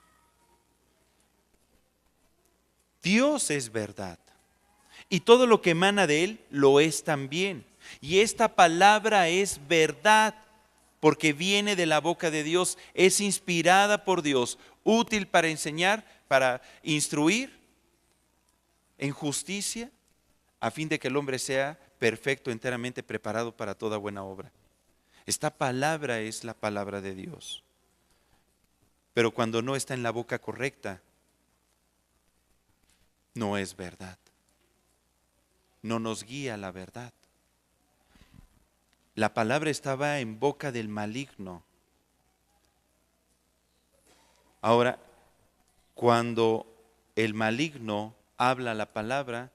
Dios es verdad y todo lo que emana de Él lo es también. Y esta palabra es verdad porque viene de la boca de Dios, es inspirada por Dios, útil para enseñar, para instruir en justicia, a fin de que el hombre sea perfecto, enteramente preparado para toda buena obra. Esta palabra es la palabra de Dios. Pero cuando no está en la boca correcta, no es verdad. No nos guía la verdad. La palabra estaba en boca del maligno. Ahora, cuando el maligno habla la palabra,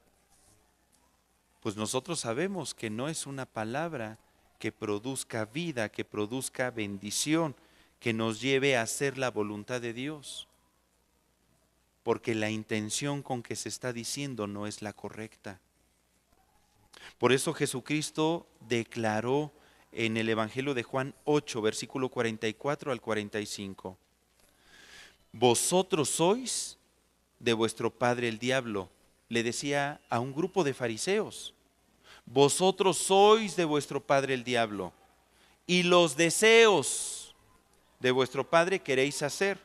pues nosotros sabemos que no es una palabra que produzca vida, que produzca bendición, que nos lleve a hacer la voluntad de Dios. Porque la intención con que se está diciendo no es la correcta. Por eso Jesucristo declaró en el Evangelio de Juan 8, versículo 44 al 45. Vosotros sois de vuestro padre el diablo, le decía a un grupo de fariseos. Vosotros sois de vuestro padre el diablo, y los deseos de vuestro padre queréis hacer.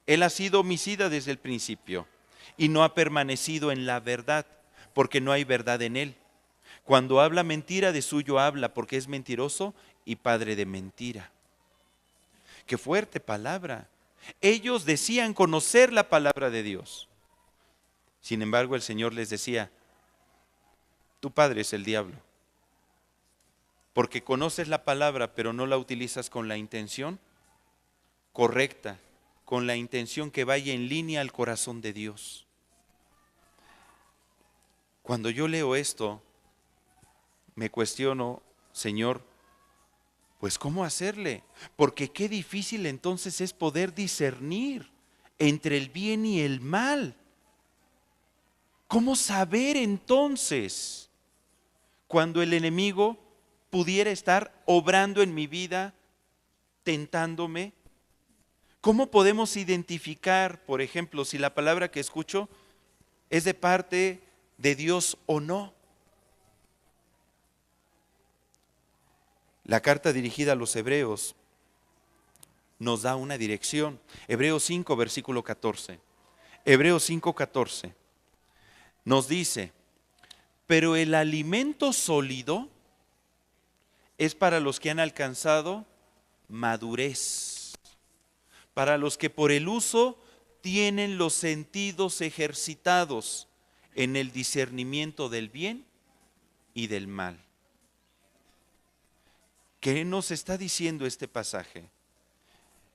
Él ha sido homicida desde el principio y no ha permanecido en la verdad, porque no hay verdad en él. Cuando habla mentira, de suyo habla, porque es mentiroso y padre de mentira. Qué fuerte palabra. Ellos decían conocer la palabra de Dios. Sin embargo, el Señor les decía, tu padre es el diablo. Porque conoces la palabra, pero no la utilizas con la intención correcta, con la intención que vaya en línea al corazón de Dios. Cuando yo leo esto, me cuestiono, Señor, pues ¿cómo hacerle? Porque qué difícil entonces es poder discernir entre el bien y el mal. ¿Cómo saber entonces cuando el enemigo pudiera estar obrando en mi vida, tentándome? ¿Cómo podemos identificar, por ejemplo, si la palabra que escucho es de parte de Dios o no? La carta dirigida a los hebreos nos da una dirección. Hebreos 5, versículo 14. Hebreos 5, 14. Nos dice, pero el alimento sólido es para los que han alcanzado madurez, para los que por el uso tienen los sentidos ejercitados en el discernimiento del bien y del mal. ¿Qué nos está diciendo este pasaje?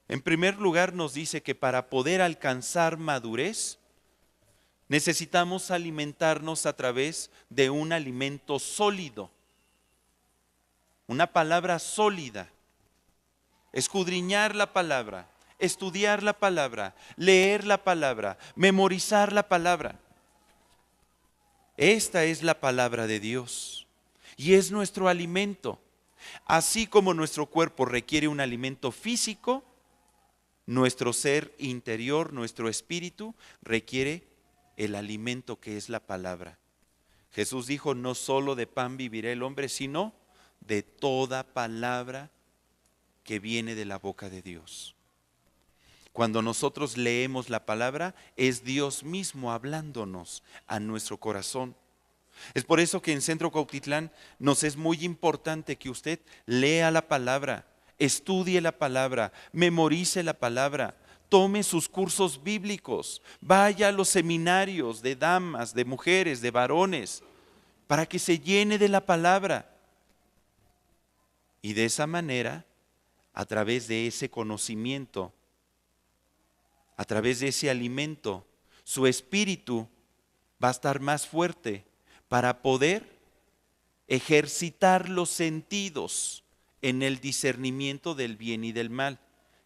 En primer lugar nos dice que para poder alcanzar madurez necesitamos alimentarnos a través de un alimento sólido, una palabra sólida, escudriñar la palabra, estudiar la palabra, leer la palabra, memorizar la palabra. Esta es la palabra de Dios y es nuestro alimento. Así como nuestro cuerpo requiere un alimento físico, nuestro ser interior, nuestro espíritu, requiere el alimento que es la palabra. Jesús dijo, no solo de pan vivirá el hombre, sino de toda palabra que viene de la boca de Dios. Cuando nosotros leemos la palabra, es Dios mismo hablándonos a nuestro corazón. Es por eso que en Centro Cuautitlán nos es muy importante que usted lea la palabra, estudie la palabra, memorice la palabra, tome sus cursos bíblicos, vaya a los seminarios de damas, de mujeres, de varones, para que se llene de la palabra. Y de esa manera, a través de ese conocimiento, a través de ese alimento, su espíritu va a estar más fuerte para poder ejercitar los sentidos en el discernimiento del bien y del mal,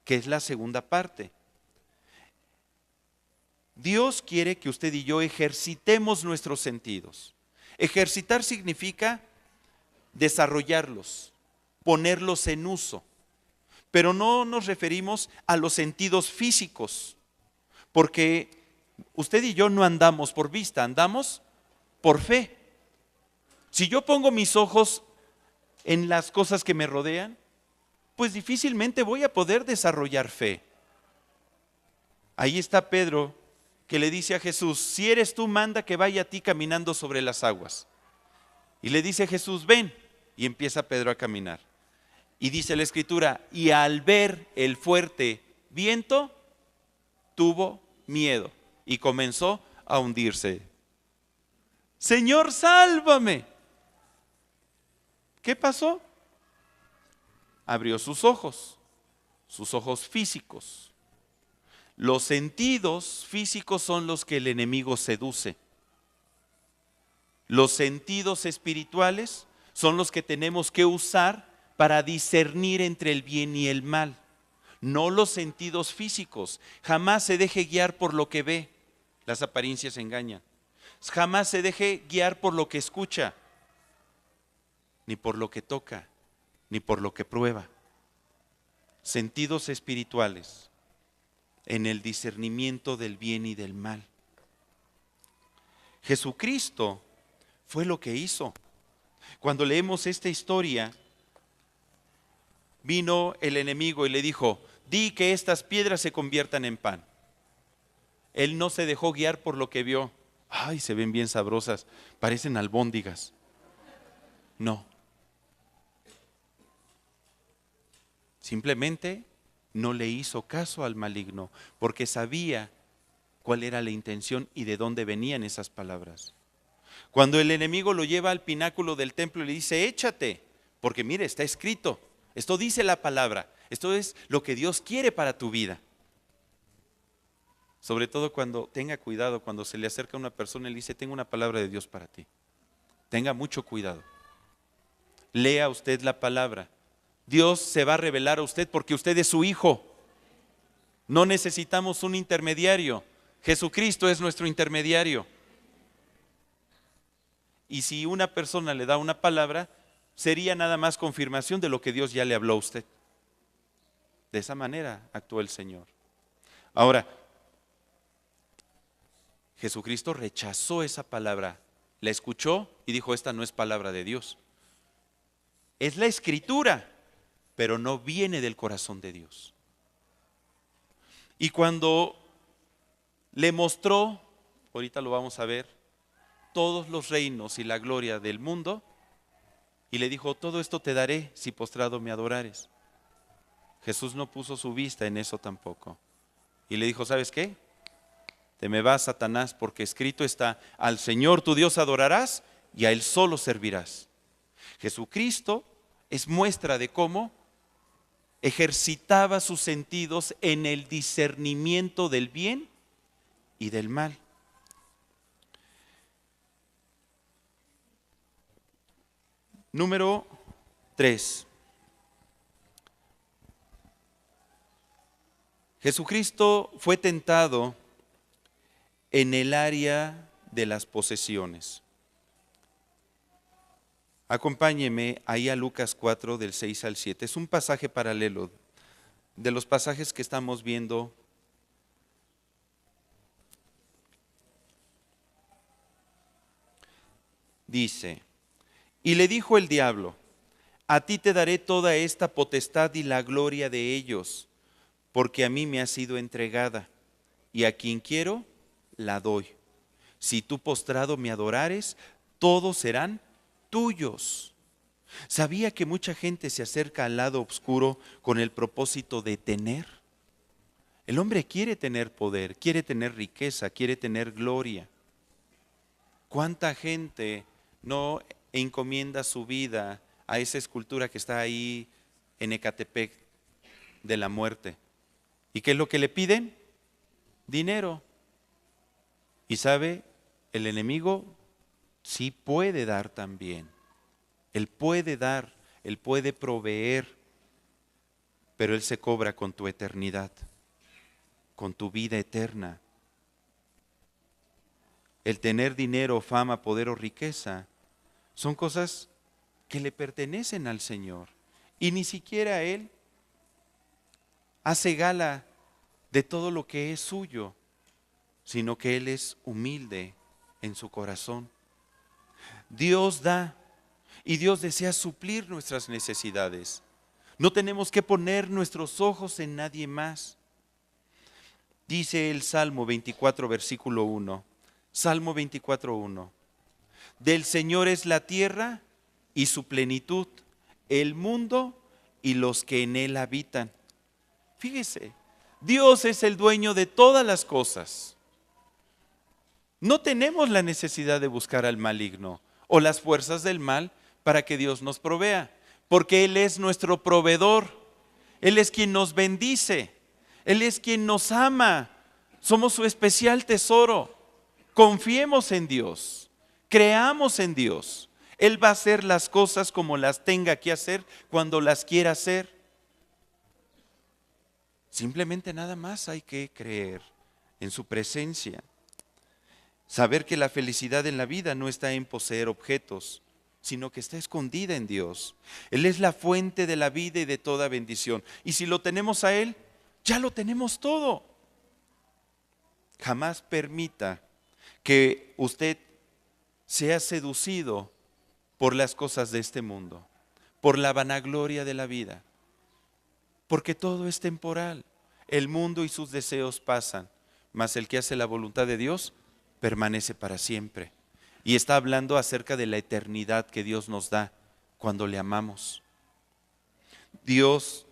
que es la segunda parte. Dios quiere que usted y yo ejercitemos nuestros sentidos. Ejercitar significa desarrollarlos, ponerlos en uso, pero no nos referimos a los sentidos físicos, porque usted y yo no andamos por vista, andamos por fe. Si yo pongo mis ojos en las cosas que me rodean, pues difícilmente voy a poder desarrollar fe. Ahí está Pedro, que le dice a Jesús, si eres tú, manda que vaya a ti caminando sobre las aguas. Y le dice Jesús, ven, y empieza Pedro a caminar. Y dice la Escritura, y al ver el fuerte viento, tuvo miedo y comenzó a hundirse. Señor, sálvame. ¿Qué pasó? Abrió sus ojos físicos. Los sentidos físicos son los que el enemigo seduce. Los sentidos espirituales son los que tenemos que usar para discernir entre el bien y el mal. No los sentidos físicos. Jamás se deje guiar por lo que ve. Las apariencias engañan. Jamás se deje guiar por lo que escucha. ni por lo que toca, ni por lo que prueba. Sentidos espirituales en el discernimiento del bien y del mal. Jesucristo fue lo que hizo. Cuando leemos esta historia, vino el enemigo y le dijo: di que estas piedras se conviertan en pan. Él no se dejó guiar por lo que vio. Ay, se ven bien sabrosas, parecen albóndigas. No. Simplemente no le hizo caso al maligno, porque sabía cuál era la intención y de dónde venían esas palabras. Cuando el enemigo lo lleva al pináculo del templo y le dice: échate, porque mire, está escrito, esto dice la palabra, esto es lo que Dios quiere para tu vida. Sobre todo cuando tenga cuidado, cuando se le acerca a una persona y le dice: tengo una palabra de Dios para ti. Tenga mucho cuidado. Lea usted la palabra. Dios se va a revelar a usted porque usted es su hijo. No necesitamos un intermediario. Jesucristo es nuestro intermediario. Y si una persona le da una palabra, sería nada más confirmación de lo que Dios ya le habló a usted. De esa manera actuó el Señor. Ahora, Jesucristo rechazó esa palabra, la escuchó y dijo: esta no es palabra de Dios. Es la escritura, pero no viene del corazón de Dios. Y cuando le mostró, ahorita lo vamos a ver, todos los reinos y la gloria del mundo, y le dijo: todo esto te daré si postrado me adorares. Jesús no puso su vista en eso tampoco. Y le dijo: ¿sabes qué? Te me vas, Satanás, porque escrito está: al Señor tu Dios adorarás y a Él solo servirás. Jesucristo es muestra de cómo ejercitaba sus sentidos en el discernimiento del bien y del mal. Número 3. Jesucristo fue tentado en el área de las posesiones. Acompáñeme ahí a Lucas 4 del 6 al 7. Es un pasaje paralelo de los pasajes que estamos viendo. Dice: y le dijo el diablo: a ti te daré toda esta potestad y la gloria de ellos, porque a mí me ha sido entregada, y a quien quiero la doy. Si tú postrado me adorares, todos serán tuyos. ¿Sabía que mucha gente se acerca al lado oscuro con el propósito de tener? El hombre quiere tener poder, quiere tener riqueza, quiere tener gloria. ¿Cuánta gente no encomienda su vida a esa escultura que está ahí en Ecatepec de la muerte? ¿Y qué es lo que le piden? Dinero. Y sabe, el enemigo sí puede dar también. Él puede dar, Él puede proveer, pero Él se cobra con tu eternidad, con tu vida eterna. El tener dinero, fama, poder o riqueza son cosas que le pertenecen al Señor. Y ni siquiera Él hace gala de todo lo que es suyo, sino que Él es humilde en su corazón. Dios da y Dios desea suplir nuestras necesidades. No tenemos que poner nuestros ojos en nadie más. Dice el Salmo 24, versículo 1. Salmo 24, 1. Del Señor es la tierra y su plenitud, el mundo y los que en él habitan. Fíjese, Dios es el dueño de todas las cosas. No tenemos la necesidad de buscar al maligno o las fuerzas del mal para que Dios nos provea, porque Él es nuestro proveedor. Él es quien nos bendice, Él es quien nos ama. Somos su especial tesoro. Confiemos en Dios, creamos en Dios. Él va a hacer las cosas como las tenga que hacer, cuando las quiera hacer. Simplemente nada más hay que creer en su presencia. Saber que la felicidad en la vida no está en poseer objetos, sino que está escondida en Dios. Él es la fuente de la vida y de toda bendición. Y si lo tenemos a Él, ya lo tenemos todo. Jamás permita que usted sea seducido por las cosas de este mundo, por la vanagloria de la vida, porque todo es temporal. El mundo y sus deseos pasan, mas el que hace la voluntad de Dios permanece para siempre. Y está hablando acerca de la eternidad que Dios nos da cuando le amamos. Dios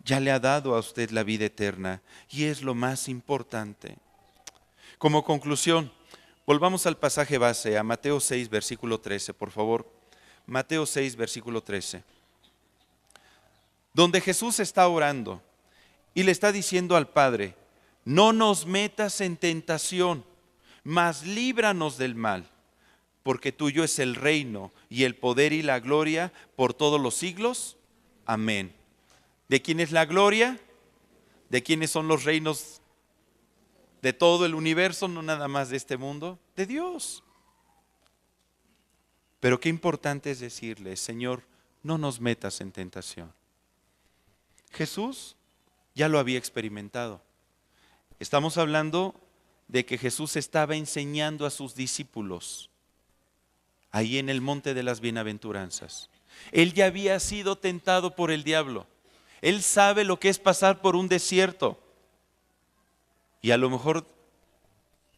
ya le ha dado a usted la vida eterna y es lo más importante. Como conclusión, volvamos al pasaje base, a Mateo 6, versículo 13, por favor. Mateo 6, versículo 13. Donde Jesús está orando y le está diciendo al Padre: no nos metas en tentación, mas líbranos del mal, porque tuyo es el reino y el poder y la gloria por todos los siglos. Amén. ¿De quién es la gloria? ¿De quiénes son los reinos de todo el universo, no nada más de este mundo? De Dios. Pero qué importante es decirle: Señor, no nos metas en tentación. Jesús ya lo había experimentado. Estamos hablando de que Jesús estaba enseñando a sus discípulos ahí en el monte de las bienaventuranzas. Él ya había sido tentado por el diablo. Él sabe lo que es pasar por un desierto. Y a lo mejor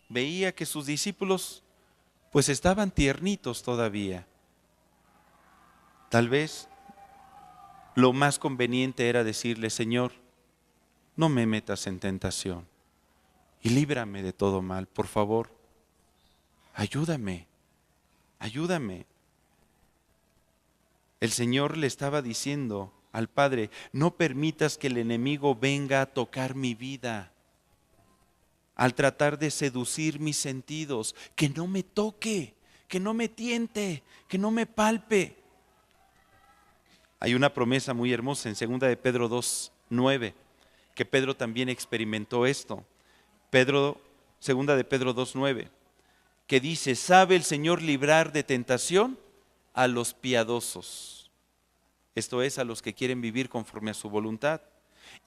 veía que sus discípulos pues estaban tiernitos todavía. Tal vez lo más conveniente era decirle: Señor, no me metas en tentación y líbrame de todo mal, por favor. Ayúdame, ayúdame. El Señor le estaba diciendo al Padre: no permitas que el enemigo venga a tocar mi vida, al tratar de seducir mis sentidos, que no me toque, que no me tiente, que no me palpe. Hay una promesa muy hermosa en 2 de Pedro 2:9, que Pedro también experimentó esto. 2 de Pedro 2:9, que dice: ¿sabe el Señor librar de tentación a los piadosos? Esto es, a los que quieren vivir conforme a su voluntad,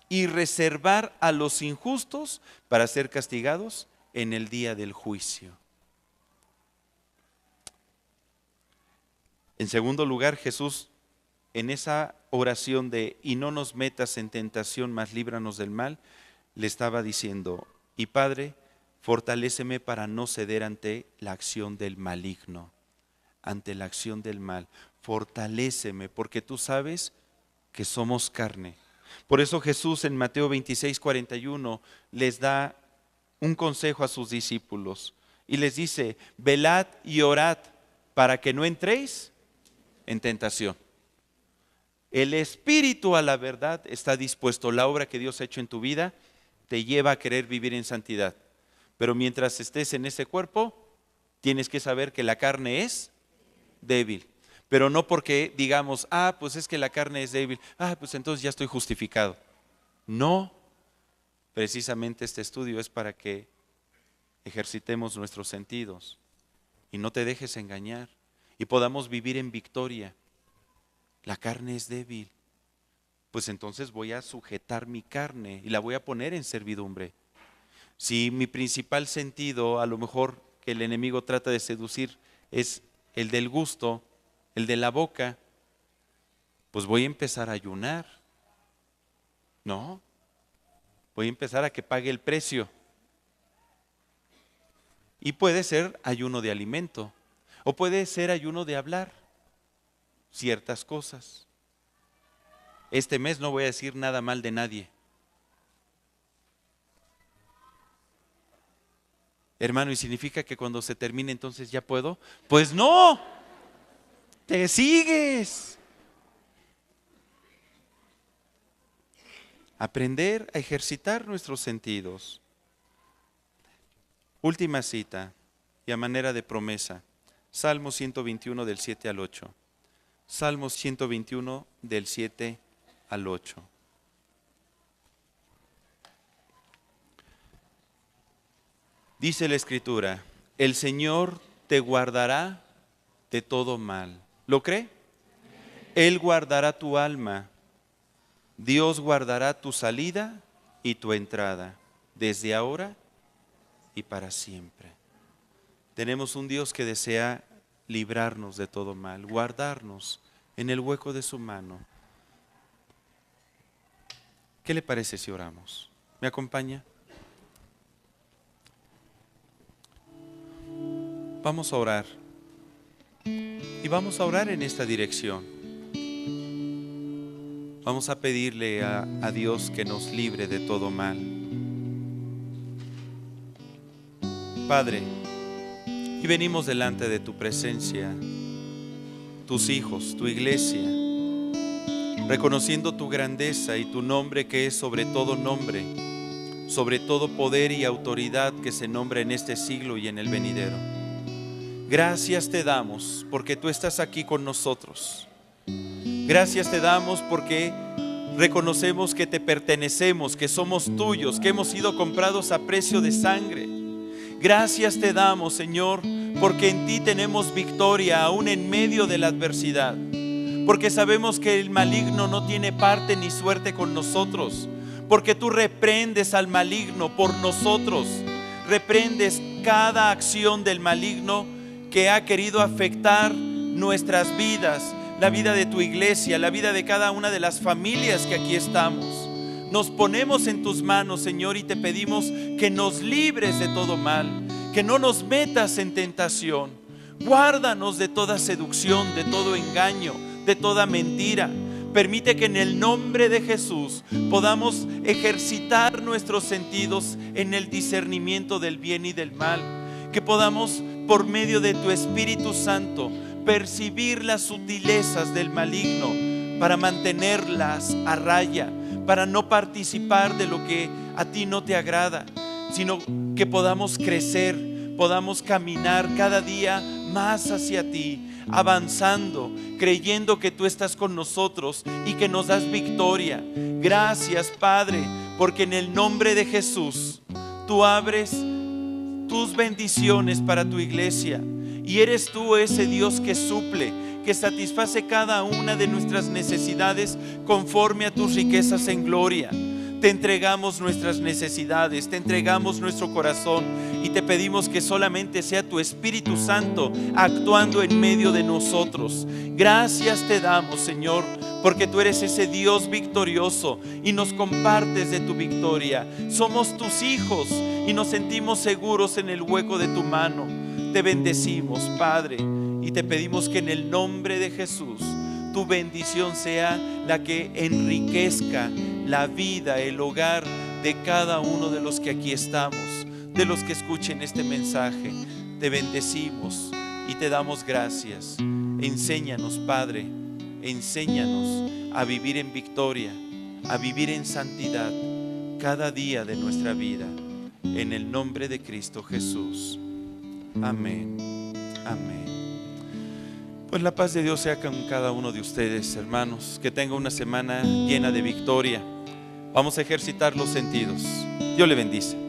y reservar a los injustos para ser castigados en el día del juicio. En segundo lugar, Jesús, en esa oración de y no nos metas en tentación, mas líbranos del mal, le estaba diciendo: y Padre, fortaléceme para no ceder ante la acción del maligno, ante la acción del mal. Fortaléceme, porque tú sabes que somos carne. Por eso Jesús en Mateo 26:41 les da un consejo a sus discípulos y les dice: velad y orad para que no entréis en tentación. El espíritu, a la verdad, está dispuesto. La obra que Dios ha hecho en tu vida te lleva a querer vivir en santidad. Pero mientras estés en ese cuerpo, tienes que saber que la carne es débil. Pero no porque digamos: pues es que la carne es débil, pues entonces ya estoy justificado. No, precisamente este estudio es para que ejercitemos nuestros sentidos y no te dejes engañar y podamos vivir en victoria. La carne es débil, pues entonces voy a sujetar mi carne y la voy a poner en servidumbre. Si mi principal sentido, a lo mejor que el enemigo trata de seducir, es el del gusto, el de la boca, pues voy a empezar a ayunar. No, voy a empezar a que pague el precio. Y puede ser ayuno de alimento, o puede ser ayuno de hablar ciertas cosas. Este mes no voy a decir nada mal de nadie. Hermano, ¿y significa que cuando se termine entonces ya puedo? Pues no, te sigues. Aprender a ejercitar nuestros sentidos. Última cita y a manera de promesa. Salmo 121 del 7 al 8. Salmo 121 del 7 al 8. Dice la Escritura: el Señor te guardará de todo mal. ¿Lo cree? Él guardará tu alma. Dios guardará tu salida y tu entrada, desde ahora y para siempre. Tenemos un Dios que desea librarnos de todo mal, guardarnos en el hueco de su mano. ¿Qué le parece si oramos? ¿Me acompaña? Vamos a orar. Y vamos a orar en esta dirección. Vamos a pedirle a Dios que nos libre de todo mal. Padre, y venimos delante de tu presencia, tus hijos, tu iglesia, reconociendo tu grandeza y tu nombre que es sobre todo nombre, sobre todo poder y autoridad que se nombra en este siglo y en el venidero. Gracias te damos porque tú estás aquí con nosotros. Gracias te damos porque reconocemos que te pertenecemos, que somos tuyos, que hemos sido comprados a precio de sangre. Gracias te damos, Señor, porque en ti tenemos victoria aún en medio de la adversidad. Porque sabemos que el maligno no tiene parte ni suerte con nosotros. Porque tú reprendes al maligno por nosotros. Reprendes cada acción del maligno que ha querido afectar nuestras vidas, la vida de tu iglesia, la vida de cada una de las familias que aquí estamos. Nos ponemos en tus manos, Señor, y te pedimos que nos libres de todo mal, que no nos metas en tentación. Guárdanos de toda seducción, de todo engaño, de toda mentira. Permite que en el nombre de Jesús podamos ejercitar nuestros sentidos en el discernimiento del bien y del mal. Que podamos, por medio de tu Espíritu Santo, percibir las sutilezas del maligno para mantenerlas a raya, para no participar de lo que a ti no te agrada, sino que podamos crecer, podamos caminar cada día más hacia ti, avanzando, creyendo que tú estás con nosotros y que nos das victoria. Gracias, Padre, porque en el nombre de Jesús tú abres tus bendiciones para tu iglesia y eres tú ese Dios que suple, que satisface cada una de nuestras necesidades conforme a tus riquezas en gloria. Te entregamos nuestras necesidades, te entregamos nuestro corazón y te pedimos que solamente sea tu Espíritu Santo actuando en medio de nosotros. Gracias te damos, Señor, porque tú eres ese Dios victorioso y nos compartes de tu victoria. Somos tus hijos y nos sentimos seguros en el hueco de tu mano. Te bendecimos, Padre, y te pedimos que en el nombre de Jesús tu bendición sea la que enriquezca la vida, el hogar de cada uno de los que aquí estamos, de los que escuchen este mensaje. Te bendecimos y te damos gracias. Enséñanos, Padre, enséñanos a vivir en victoria, a vivir en santidad cada día de nuestra vida. En el nombre de Cristo Jesús. Amén. Amén. Pues la paz de Dios sea con cada uno de ustedes, hermanos. Que tenga una semana llena de victoria. Vamos a ejercitar los sentidos. Dios le bendice.